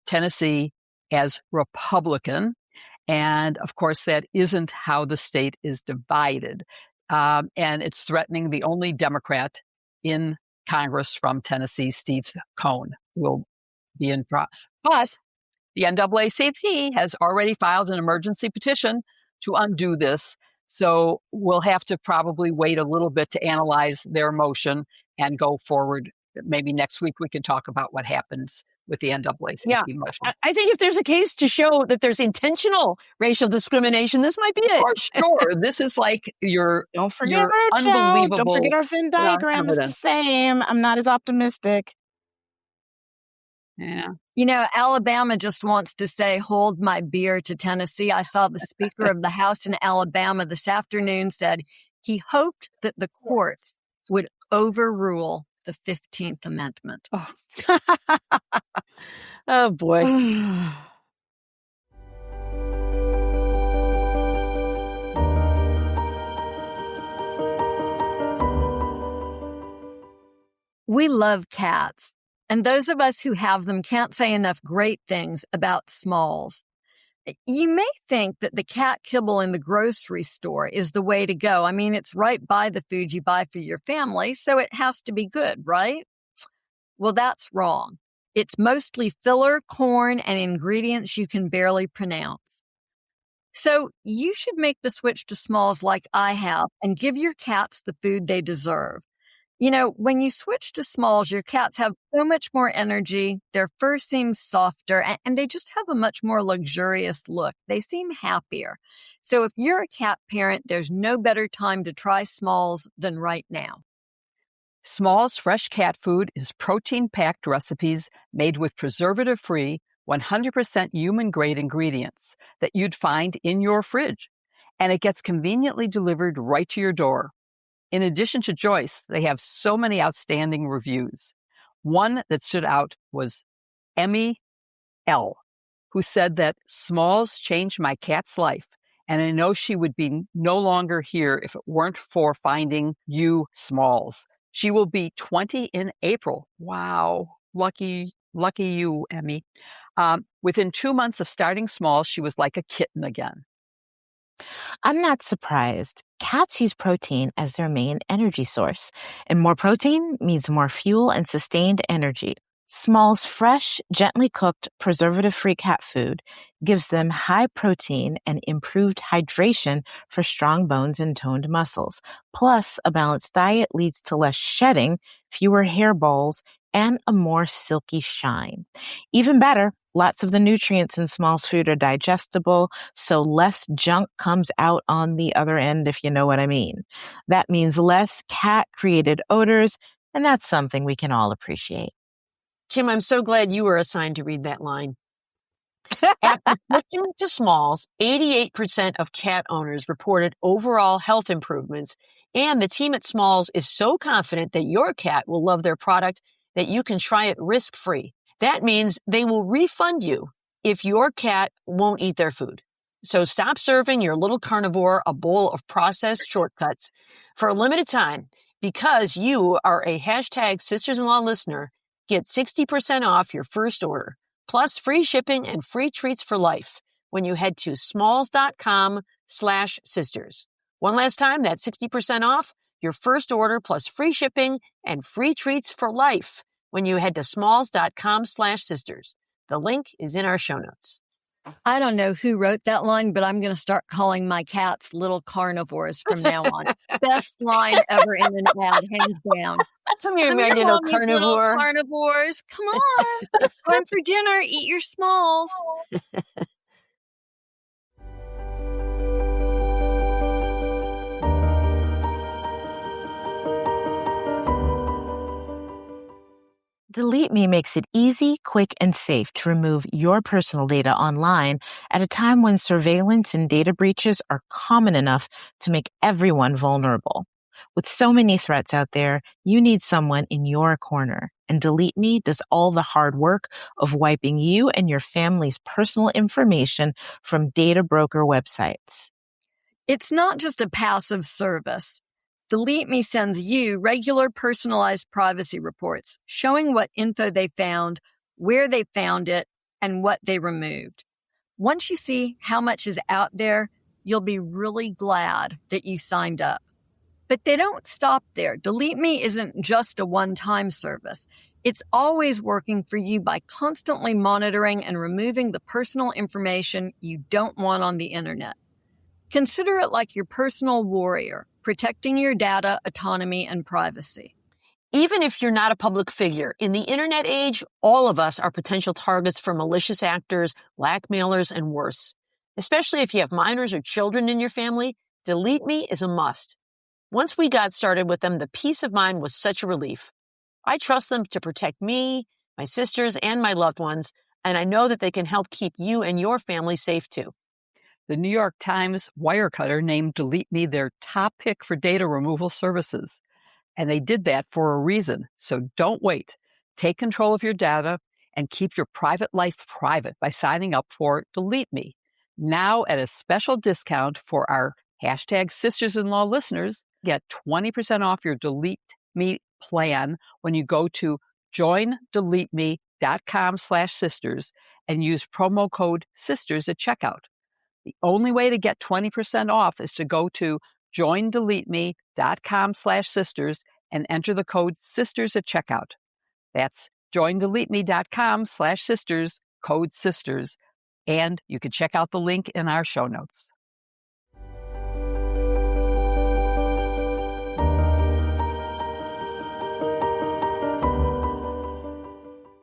Tennessee as Republican. And of course, that isn't how the state is divided. And it's threatening the only Democrat in Congress from Tennessee, Steve Cohn, will be in. But The NAACP has already filed an emergency petition to undo this. So we'll have to probably wait a little bit to analyze their motion and go forward. Maybe next week we can talk about what happens with the NAACP motion. I think if there's a case to show that there's intentional racial discrimination, this might be it. For sure. This is like Don't forget our unbelievable. Don't forget our Venn diagram is the same. I'm not as optimistic. Yeah. You know, Alabama just wants to say, hold my beer to Tennessee. I saw the Speaker of the House in Alabama this afternoon said he hoped that the courts would overrule the 15th Amendment. Oh, oh boy. We love cats. And those of us who have them can't say enough great things about Smalls. You may think that the cat kibble in the grocery store is the way to go. I mean, it's right by the food you buy for your family, so it has to be good, right? Well, that's wrong. It's mostly filler, corn, and ingredients you can barely pronounce. So you should make the switch to Smalls like I have and give your cats the food they deserve. You know, when you switch to Smalls, your cats have so much more energy, their fur seems softer, and they just have a much more luxurious look. They seem happier. So if you're a cat parent, there's no better time to try Smalls than right now. Smalls fresh cat food is protein-packed recipes made with preservative-free, 100% human-grade ingredients that you'd find in your fridge. And it gets conveniently delivered right to your door. In addition to Joyce, they have so many outstanding reviews. One that stood out was Emmy L., who said that Smalls changed my cat's life, and I know she would be no longer here if it weren't for finding you, Smalls. She will be 20 in April. Wow. Lucky you, Emmy. Within 2 months of starting Smalls, she was like a kitten again. I'm not surprised. Cats use protein as their main energy source, and more protein means more fuel and sustained energy. Smalls fresh, gently cooked, preservative-free cat food gives them high protein and improved hydration for strong bones and toned muscles. Plus, a balanced diet leads to less shedding, fewer hairballs, and a more silky shine. Even better, lots of the nutrients in Smalls food are digestible, so less junk comes out on the other end, if you know what I mean. That means less cat-created odors, and that's something we can all appreciate. Kim, I'm so glad you were assigned to read that line. After switching to Smalls, 88% of cat owners reported overall health improvements, and the team at Smalls is so confident that your cat will love their product that you can try it risk-free. That means they will refund you if your cat won't eat their food. So stop serving your little carnivore a bowl of processed shortcuts for a limited time. Because you are a hashtag Sisters-in-Law listener, get 60% off your first order, plus free shipping and free treats for life when you head to smalls.com/sisters. One last time, that's 60% off your first order plus free shipping and free treats for life when you head to smalls.com/sisters. The link is in our show notes. I don't know who wrote that line, but I'm going to start calling my cats little carnivores from now on. Best line ever in an ad, hands down. Come here, my little carnivore. Little carnivores. Come on. Time for dinner. Eat your Smalls. Delete Me makes it easy, quick, and safe to remove your personal data online at a time when surveillance and data breaches are common enough to make everyone vulnerable. With so many threats out there, you need someone in your corner, and Delete Me does all the hard work of wiping you and your family's personal information from data broker websites. It's not just a passive service. Delete Me sends you regular personalized privacy reports showing what info they found, where they found it, and what they removed. Once you see how much is out there, you'll be really glad that you signed up. But they don't stop there. Delete Me isn't just a one-time service. It's always working for you by constantly monitoring and removing the personal information you don't want on the internet. Consider it like your personal warrior, protecting your data, autonomy, and privacy. Even if you're not a public figure, in the internet age, all of us are potential targets for malicious actors, blackmailers, and worse. Especially if you have minors or children in your family, Delete Me is a must. Once we got started with them, the peace of mind was such a relief. I trust them to protect me, my sisters, and my loved ones, and I know that they can help keep you and your family safe too. The New York Times Wirecutter named Delete Me their top pick for data removal services. And they did that for a reason. So don't wait. Take control of your data and keep your private life private by signing up for Delete Me. Now at a special discount for our hashtag Sisters-in-Law listeners, get 20% off your Delete Me plan when you go to joindeleteme.com/sisters and use promo code SISTERS at checkout. The only way to get 20% off is to go to joindeleteme.com/sisters and enter the code SISTERS at checkout. That's joindeleteme.com/sisters, code SISTERS. And you can check out the link in our show notes.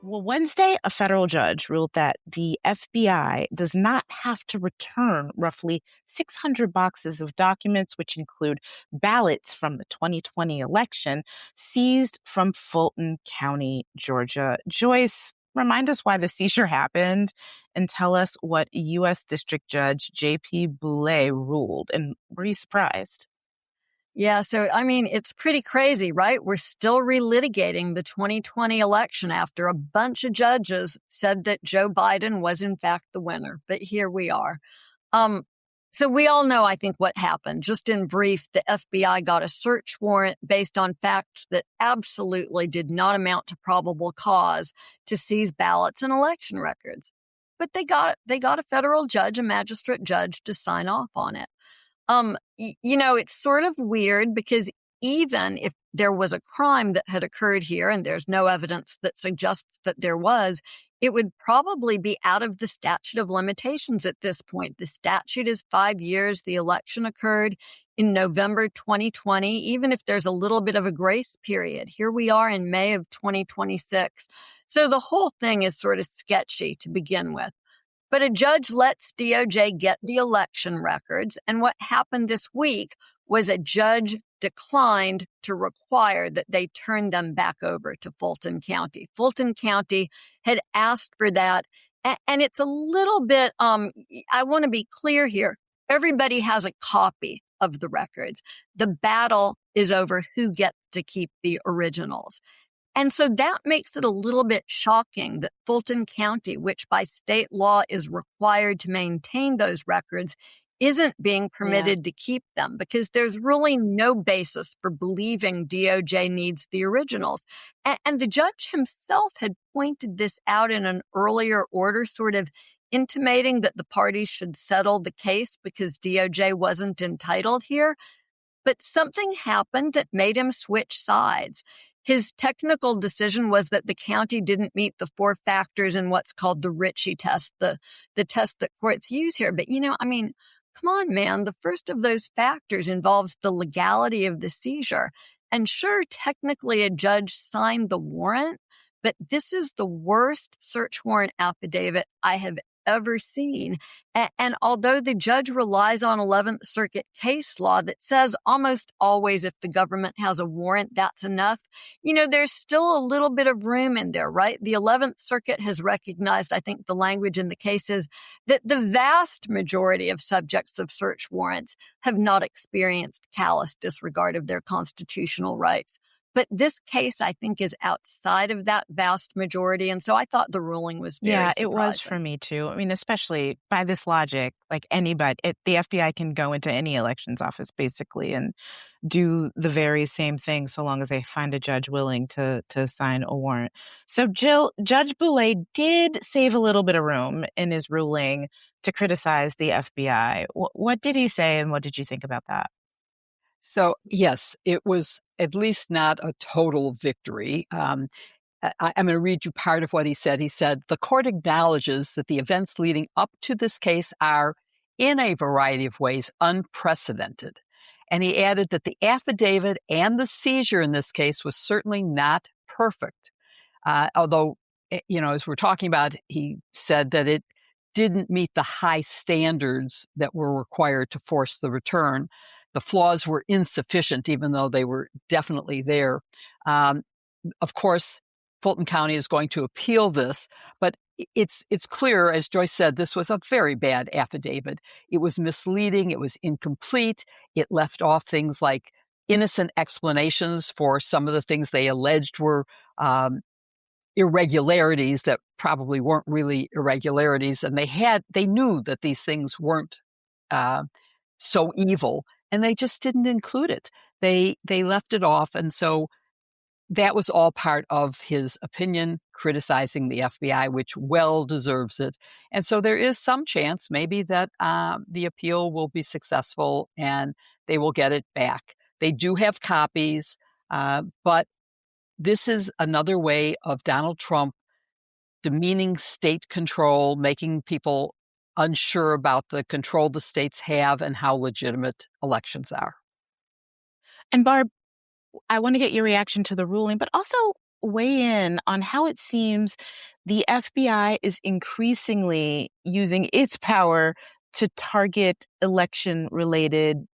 Well, Wednesday, a federal judge ruled that the FBI does not have to return roughly 600 boxes of documents, which include ballots from the 2020 election seized from Fulton County, Georgia. Joyce, remind us why the seizure happened and tell us what U.S. District Judge J.P. Boulay ruled. And were you surprised? Yeah, so, it's pretty crazy, right? We're still relitigating the 2020 election after a bunch of judges said that Joe Biden was, in fact, the winner. But here we are. So we all know, I think, what happened. Just in brief, the FBI got a search warrant based on facts that absolutely did not amount to probable cause to seize ballots and election records. But they got a federal judge, a magistrate judge, to sign off on it. It's sort of weird because even if there was a crime that had occurred here, and there's no evidence that suggests that there was, it would probably be out of the statute of limitations at this point. The statute is 5 years. The election occurred in November 2020. Even if there's a little bit of a grace period, here we are in May of 2026. So the whole thing is sort of sketchy to begin with. But a judge lets DOJ get the election records, and what happened this week was a judge declined to require that they turn them back over to Fulton County. Fulton County had asked for that, and it's a little bit, I want to be clear here, everybody has a copy of the records. The battle is over who gets to keep the originals. And so that makes it a little bit shocking that Fulton County, which by state law is required to maintain those records, isn't being permitted to keep them because there's really no basis for believing DOJ needs the originals. And the judge himself had pointed this out in an earlier order, sort of intimating that the parties should settle the case because DOJ wasn't entitled here. But something happened that made him switch sides. His technical decision was that the county didn't meet the 4 factors in what's called the Ritchie test, the test that courts use here. But, come on, man, the first of those factors involves the legality of the seizure. And sure, technically a judge signed the warrant, but this is the worst search warrant affidavit I have ever seen. And although the judge relies on 11th Circuit case law that says almost always if the government has a warrant, that's enough, there's still a little bit of room in there, right? The 11th Circuit has recognized, I think the language in the case is that the vast majority of subjects of search warrants have not experienced callous disregard of their constitutional rights. But this case, I think, is outside of that vast majority. And so I thought the ruling was very surprising. It was for me, too. Especially by this logic, like anybody, the FBI can go into any elections office, basically, and do the very same thing so long as they find a judge willing to sign a warrant. So, Jill, Judge Boulay did save a little bit of room in his ruling to criticize the FBI. What did he say, and what did you think about that? So, yes, it was at least not a total victory. I'm going to read you part of what he said. He said, the court acknowledges that the events leading up to this case are, in a variety of ways, unprecedented. And he added that the affidavit and the seizure in this case was certainly not perfect. Although, as we're talking about, he said that it didn't meet the high standards that were required to force the return. The flaws were insufficient, even though they were definitely there. Of course, Fulton County is going to appeal this, but it's clear, as Joyce said, this was a very bad affidavit. It was misleading. It was incomplete. It left off things like innocent explanations for some of the things they alleged were irregularities that probably weren't really irregularities. And they knew that these things weren't so evil, and they just didn't include it. They left it off. And so that was all part of his opinion, criticizing the FBI, which well deserves it. And so there is some chance maybe that the appeal will be successful and they will get it back. They do have copies, but this is another way of Donald Trump demeaning state control, making people unsure about the control the states have and how legitimate elections are. And Barb, I want to get your reaction to the ruling, but also weigh in on how it seems the FBI is increasingly using its power to target election-related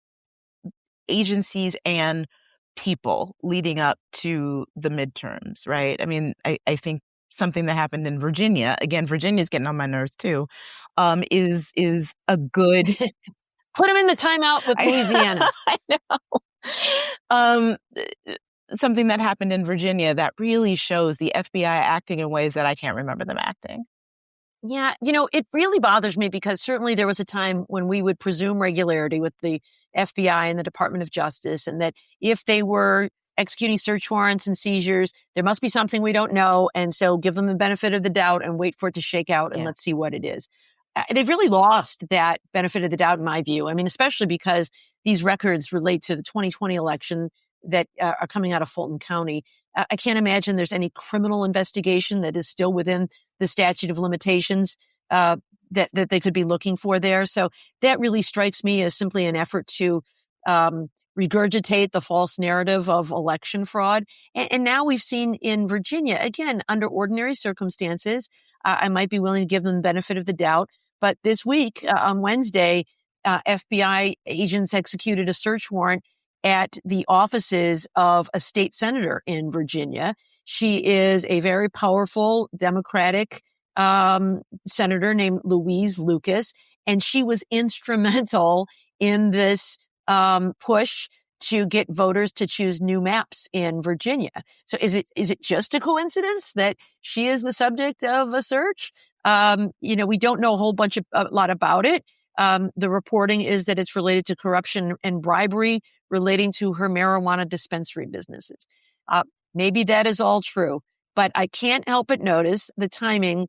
agencies and people leading up to the midterms, right? I mean, I think something that happened in Virginia, again, Virginia's getting on my nerves too, is a good... Put him in the timeout with Louisiana. I know. Something that happened in Virginia that really shows the FBI acting in ways that I can't remember them acting. Yeah, it really bothers me because certainly there was a time when we would presume regularity with the FBI and the Department of Justice, and that if they were executing search warrants and seizures, there must be something we don't know. And so give them the benefit of the doubt and wait for it to shake out and let's see what it is. They've really lost that benefit of the doubt, in my view. I mean, especially because these records relate to the 2020 election that are coming out of Fulton County. I can't imagine there's any criminal investigation that is still within the statute of limitations that they could be looking for there. So that really strikes me as simply an effort to regurgitate the false narrative of election fraud. And now we've seen in Virginia, again, under ordinary circumstances, I might be willing to give them the benefit of the doubt. But this week, on Wednesday, FBI agents executed a search warrant at the offices of a state senator in Virginia. She is a very powerful Democratic senator named Louise Lucas, and she was instrumental in this push to get voters to choose new maps in Virginia. So is it just a coincidence that she is the subject of a search? We don't know a lot about it. The reporting is that it's related to corruption and bribery relating to her marijuana dispensary businesses. Maybe that is all true, but I can't help but notice the timing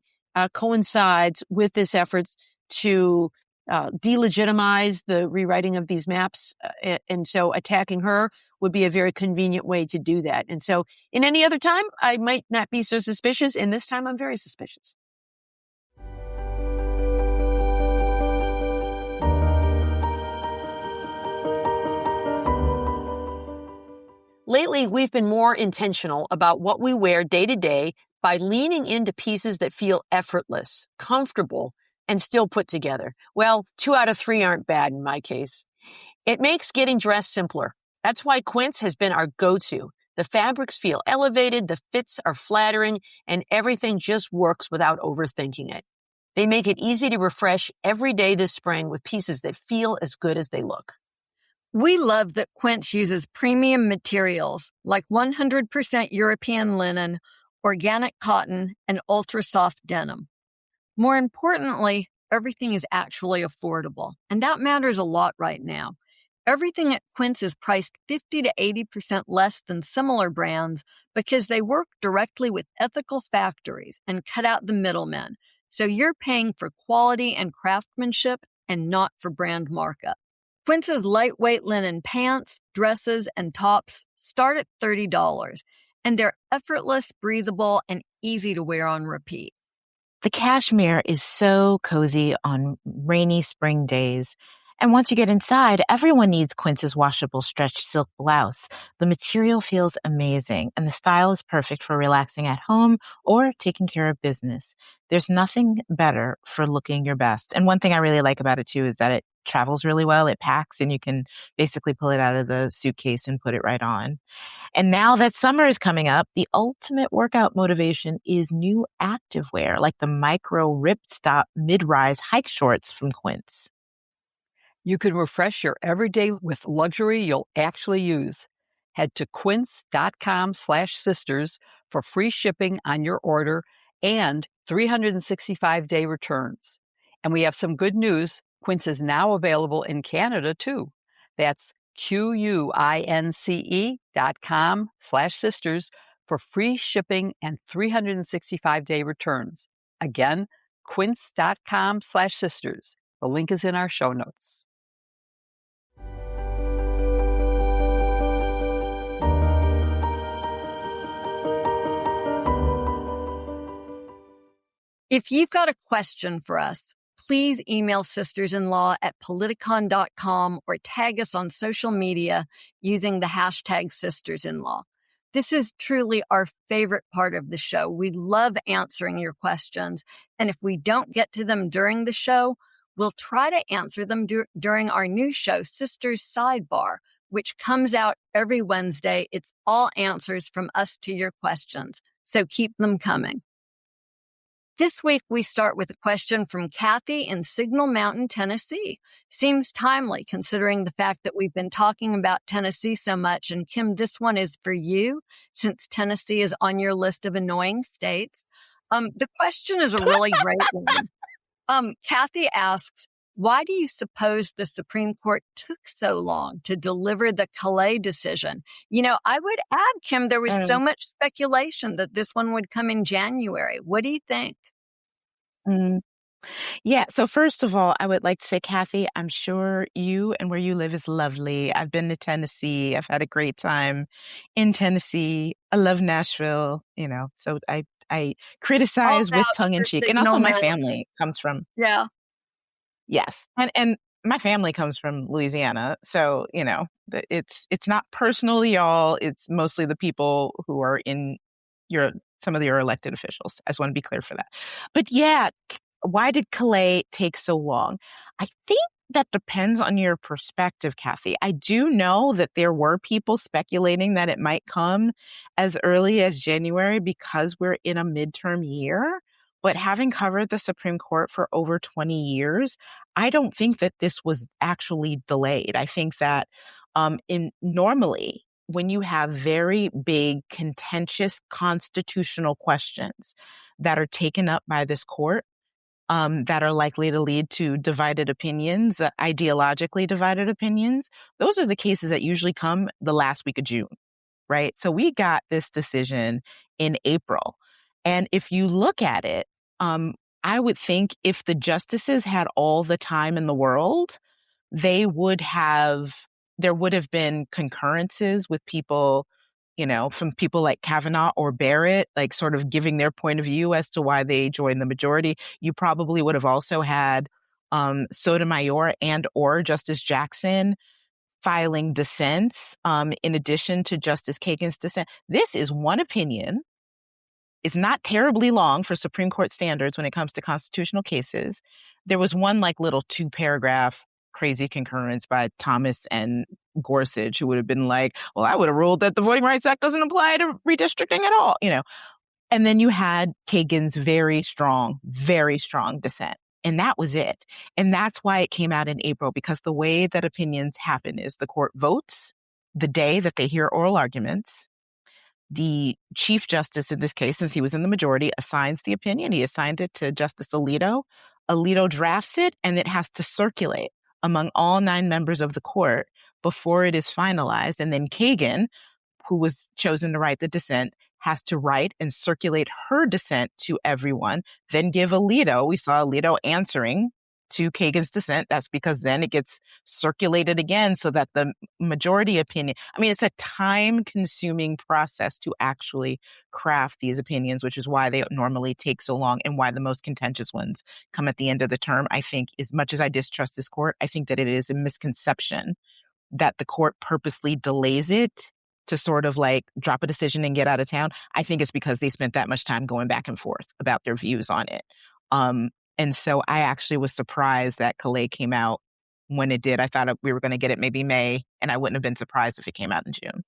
coincides with this effort to delegitimize the rewriting of these maps. And so attacking her would be a very convenient way to do that. And so in any other time, I might not be so suspicious. And this time I'm very suspicious. Lately, we've been more intentional about what we wear day to day by leaning into pieces that feel effortless, comfortable, and still put together. Well, 2 out of 3 aren't bad in my case. It makes getting dressed simpler. That's why Quint has been our go-to. The fabrics feel elevated, the fits are flattering, and everything just works without overthinking it. They make it easy to refresh every day this spring with pieces that feel as good as they look. We love that Quint uses premium materials like 100% European linen, organic cotton, and ultra-soft denim. More importantly, everything is actually affordable, and that matters a lot right now. Everything at Quint is priced 50 to 80% less than similar brands because they work directly with ethical factories and cut out the middlemen. So you're paying for quality and craftsmanship and not for brand markup. Quince's lightweight linen pants, dresses, and tops start at $30, and they're effortless, breathable, and easy to wear on repeat. The cashmere is so cozy on rainy spring days. And once you get inside, everyone needs Quince's washable stretch silk blouse. The material feels amazing, and the style is perfect for relaxing at home or taking care of business. There's nothing better for looking your best. And one thing I really like about it, too, is that it travels really well. It packs, and you can basically pull it out of the suitcase and put it right on. And now that summer is coming up, the ultimate workout motivation is new activewear, like the micro ripstop mid-rise hike shorts from Quince. You can refresh your everyday with luxury you'll actually use. Head to quince.com/sisters for free shipping on your order and 365-day returns. And we have some good news. Quince is now available in Canada, too. That's QUINCE.com/sisters for free shipping and 365-day returns. Again, quince.com/sisters. The link is in our show notes. If you've got a question for us, please email sisters-in-law at politicon.com or tag us on social media using the hashtag sisters-in-law. This is truly our favorite part of the show. We love answering your questions, and if we don't get to them during the show, we'll try to answer them during our new show, Sisters Sidebar, which comes out every Wednesday. It's all answers from us to your questions, so keep them coming. This week, we start with a question from Kathy in Signal Mountain, Tennessee. Seems timely considering the fact that we've been talking about Tennessee so much. And Kim, this one is for you, since Tennessee is on your list of annoying states. The question is a really great one. Kathy asks, why do you suppose the Supreme Court took so long to deliver the Callais decision? You know, I would add, Kim, there was so much speculation that this one would come in January. What do you think? Yeah. So first of all, I would like to say, Kathy, I'm sure you and where you live is lovely. I've been to Tennessee. I've had a great time in Tennessee. I love Nashville, so I criticize with tongue in cheek. And also my family comes from, Yeah. yes. And my family comes from Louisiana. So, it's not personal to y'all. It's mostly the people who are in some of your elected officials. I just want to be clear for that. But yeah, why did Callais take so long? I think that depends on your perspective, Kathy. I do know that there were people speculating that it might come as early as January because we're in a midterm year. But having covered the Supreme Court for over 20 years, I don't think that this was actually delayed. I think that normally, when you have very big, contentious constitutional questions that are taken up by this court, that are likely to lead to divided opinions, ideologically divided opinions, those are the cases that usually come the last week of June, right? So we got this decision in April. And if you look at it, I would think if the justices had all the time in the world, there would have been concurrences with people, from people like Kavanaugh or Barrett, like sort of giving their point of view as to why they joined the majority. You probably would have also had Sotomayor and or Justice Jackson filing dissents in addition to Justice Kagan's dissent. This is one opinion. It's not terribly long for Supreme Court standards when it comes to constitutional cases. There was one like little 2-paragraph crazy concurrence by Thomas and Gorsuch, who would have been like, well, I would have ruled that the Voting Rights Act doesn't apply to redistricting at all, And then you had Kagan's very strong dissent. And that was it. And that's why it came out in April, because the way that opinions happen is the court votes the day that they hear oral arguments. The Chief Justice in this case, since he was in the majority, assigns the opinion. He assigned it to Justice Alito. Alito drafts it, and it has to circulate among all 9 members of the court before it is finalized. And then Kagan, who was chosen to write the dissent, has to write and circulate her dissent to everyone, then give Alito. We saw Alito answering to Kagan's dissent. That's because then it gets circulated again so that the majority opinion, I mean, it's a time-consuming process to actually craft these opinions, which is why they normally take so long and why the most contentious ones come at the end of the term. I think, as much as I distrust this court, I think that it is a misconception that the court purposely delays it to sort of like drop a decision and get out of town. I think it's because they spent that much time going back and forth about their views on it. And so I actually was surprised that Callais came out when it did. I thought we were going to get it maybe May, and I wouldn't have been surprised if it came out in June.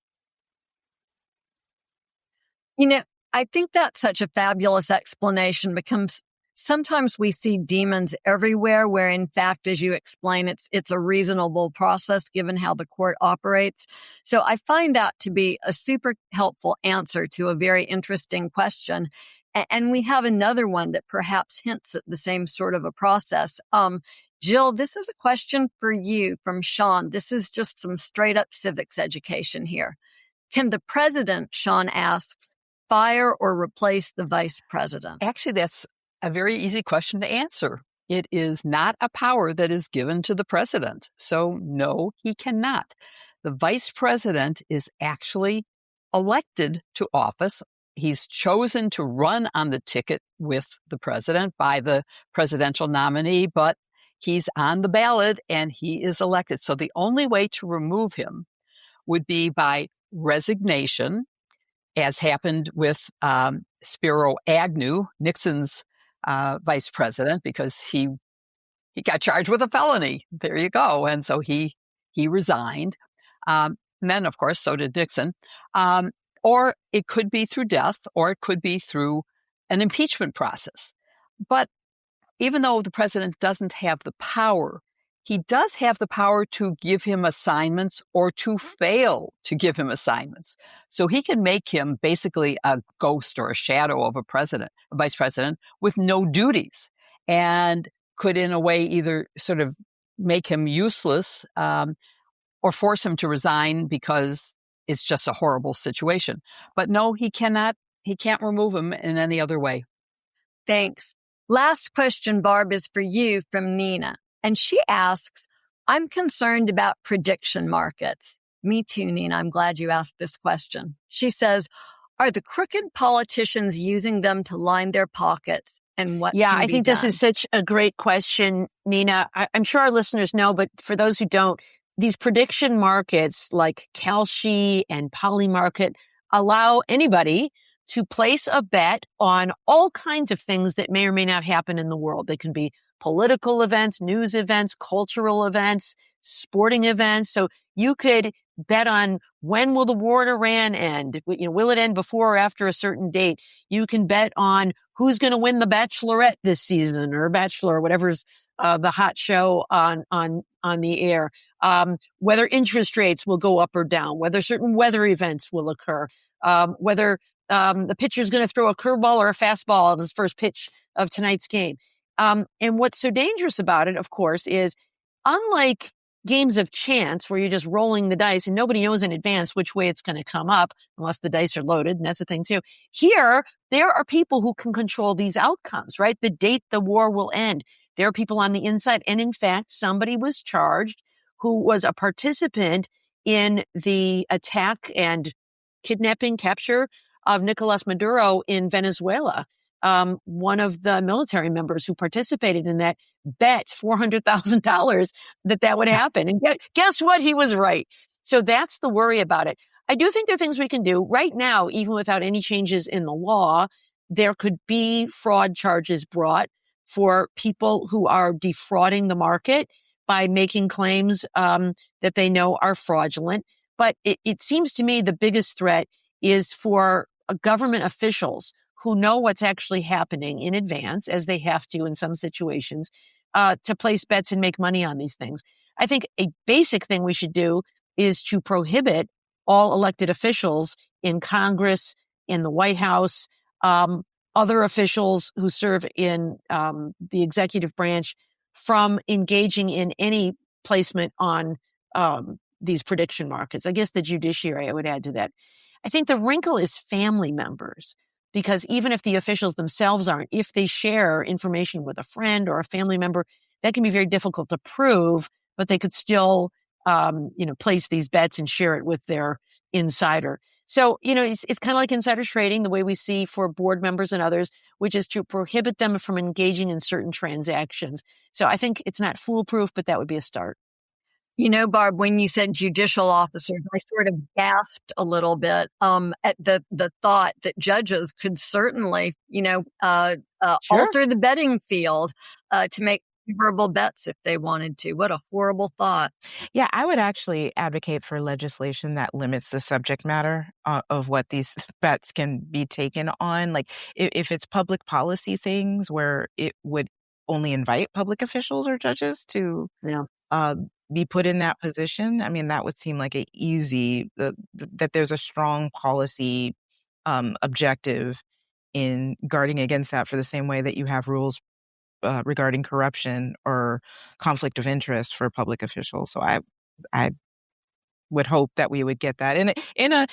You know, I think that's such a fabulous explanation because sometimes we see demons everywhere where, in fact, as you explain, it's a reasonable process given how the court operates. So I find that to be a super helpful answer to a very interesting question. And we have another one that perhaps hints at the same sort of a process. Jill, this is a question for you from Sean. This is just some straight up civics education here. Can the president, Sean asks, fire or replace the vice president? Actually, that's a very easy question to answer. It is not a power that is given to the president. So no, he cannot. The vice president is actually elected to office. He's chosen to run on the ticket with the president by the presidential nominee, but he's on the ballot and he is elected. So the only way to remove him would be by resignation, as happened with Spiro Agnew, Nixon's vice president, because he got charged with a felony. There you go. And so he resigned. And then, of course, so did Nixon. Or it could be through death, or it could be through an impeachment process. But even though the president doesn't have the power, he does have the power to give him assignments or to fail to give him assignments. So he can make him basically a ghost or a shadow of a vice president with no duties, and could in a way either sort of make him useless or force him to resign because it's just a horrible situation. But no, he can't remove him in any other way. Thanks. Last question, Barb, is for you from Nina. And she asks, I'm concerned about prediction markets. Me too, Nina. I'm glad you asked this question. She says, are the crooked politicians using them to line their pockets? And what Yeah, can I be think done? this is such a great question, Nina. I'm sure our listeners know, but for those who don't, these prediction markets like Callais and Polymarket allow anybody to place a bet on all kinds of things that may or may not happen in the world. They can be political events, news events, cultural events, sporting events. So you could bet on when will the war in Iran end? Will it end before or after a certain date? You can bet on who's going to win the Bachelorette this season, or Bachelor, or whatever's the hot show on the air. Whether interest rates will go up or down, whether certain weather events will occur, whether the pitcher's going to throw a curveball or a fastball at his first pitch of tonight's game. And what's so dangerous about it, of course, is unlike games of chance where you're just rolling the dice and nobody knows in advance which way it's going to come up unless the dice are loaded. And that's the thing too. Here, there are people who can control these outcomes, right? The date the war will end. There are people on the inside. And in fact, somebody was charged who was a participant in the attack and kidnapping, capture of Nicolas Maduro in Venezuela. One of the military members who participated in that bet $400,000 that would happen. And guess what? He was right. So that's the worry about it. I do think there are things we can do right now, even without any changes in the law. There could be fraud charges brought for people who are defrauding the market by making claims that they know are fraudulent. But it seems to me the biggest threat is for government officials who know what's actually happening in advance, as they have to in some situations, to place bets and make money on these things. I think a basic thing we should do is to prohibit all elected officials in Congress, in the White House, other officials who serve in the executive branch from engaging in any placement on these prediction markets. I guess the judiciary, I would add to that. I think the wrinkle is family members. Because even if the officials themselves aren't, if they share information with a friend or a family member, that can be very difficult to prove, but they could still, place these bets and share it with their insider. So, it's kind of like insider trading, the way we see for board members and others, which is to prohibit them from engaging in certain transactions. So I think it's not foolproof, but that would be a start. Barb, when you said judicial officers, I sort of gasped a little bit at the thought that judges could certainly, alter the betting field to make verbal bets if they wanted to. What a horrible thought. Yeah, I would actually advocate for legislation that limits the subject matter of what these bets can be taken on. Like if it's public policy things where it would only invite public officials or judges to be put in that position, I mean, that would seem like that there's a strong policy objective in guarding against that, for the same way that you have rules regarding corruption or conflict of interest for public officials. So I would hope that we would get that in a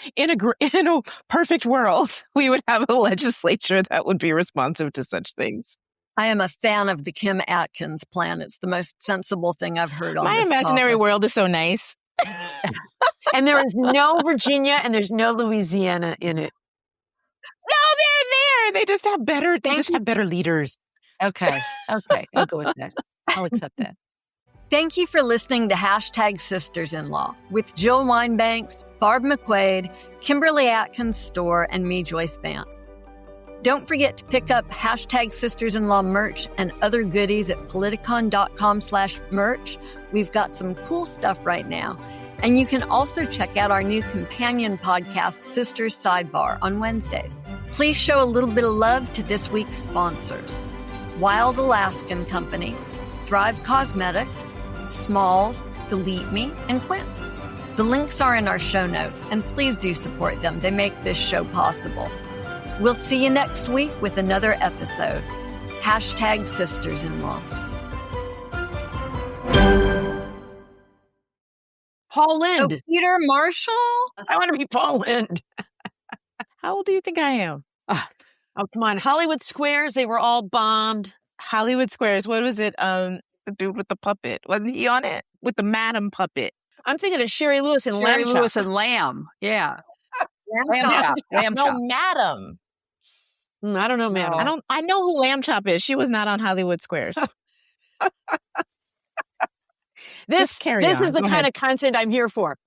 perfect world. We would have a legislature that would be responsive to such things. I am a fan of the Kim Atkins plan. It's the most sensible thing I've heard on My this imaginary topic. world is so nice. And there is no Virginia and there's no Louisiana in it. No, they're there. They just have better leaders. Okay. I'll go with that. I'll accept that. Thank you for listening to #Sisters-in-Law with Jill Winebanks, Barb McQuaid, Kimberly Atkins Store, and me, Joyce Vance. Don't forget to pick up #Sisters-in-Law merch and other goodies at politicon.com/merch. We've got some cool stuff right now. And you can also check out our new companion podcast, Sisters Sidebar, on Wednesdays. Please show a little bit of love to this week's sponsors: Wild Alaskan Company, Thrive Cosmetics, Smalls, Delete Me, and Quint. The links are in our show notes, and please do support them. They make this show possible. We'll see you next week with another episode. #Sisters-in-Law. Paul Lind. Oh, Peter Marshall? I want to be Paul Lind. How old do you think I am? Oh, come on. Hollywood Squares, they were all bombed. Hollywood Squares. What was it? The dude with the puppet. Wasn't he on it? With the Madam puppet. I'm thinking of Sherry Lewis and Sherry Lamb Chop. Lewis and Lamb. Yeah. Lamb Chop. Lamb No, Chop. Madam. I don't know, Madam. I know who Lamb Chop is. She was not on Hollywood Squares. This is the kind of content I'm here for.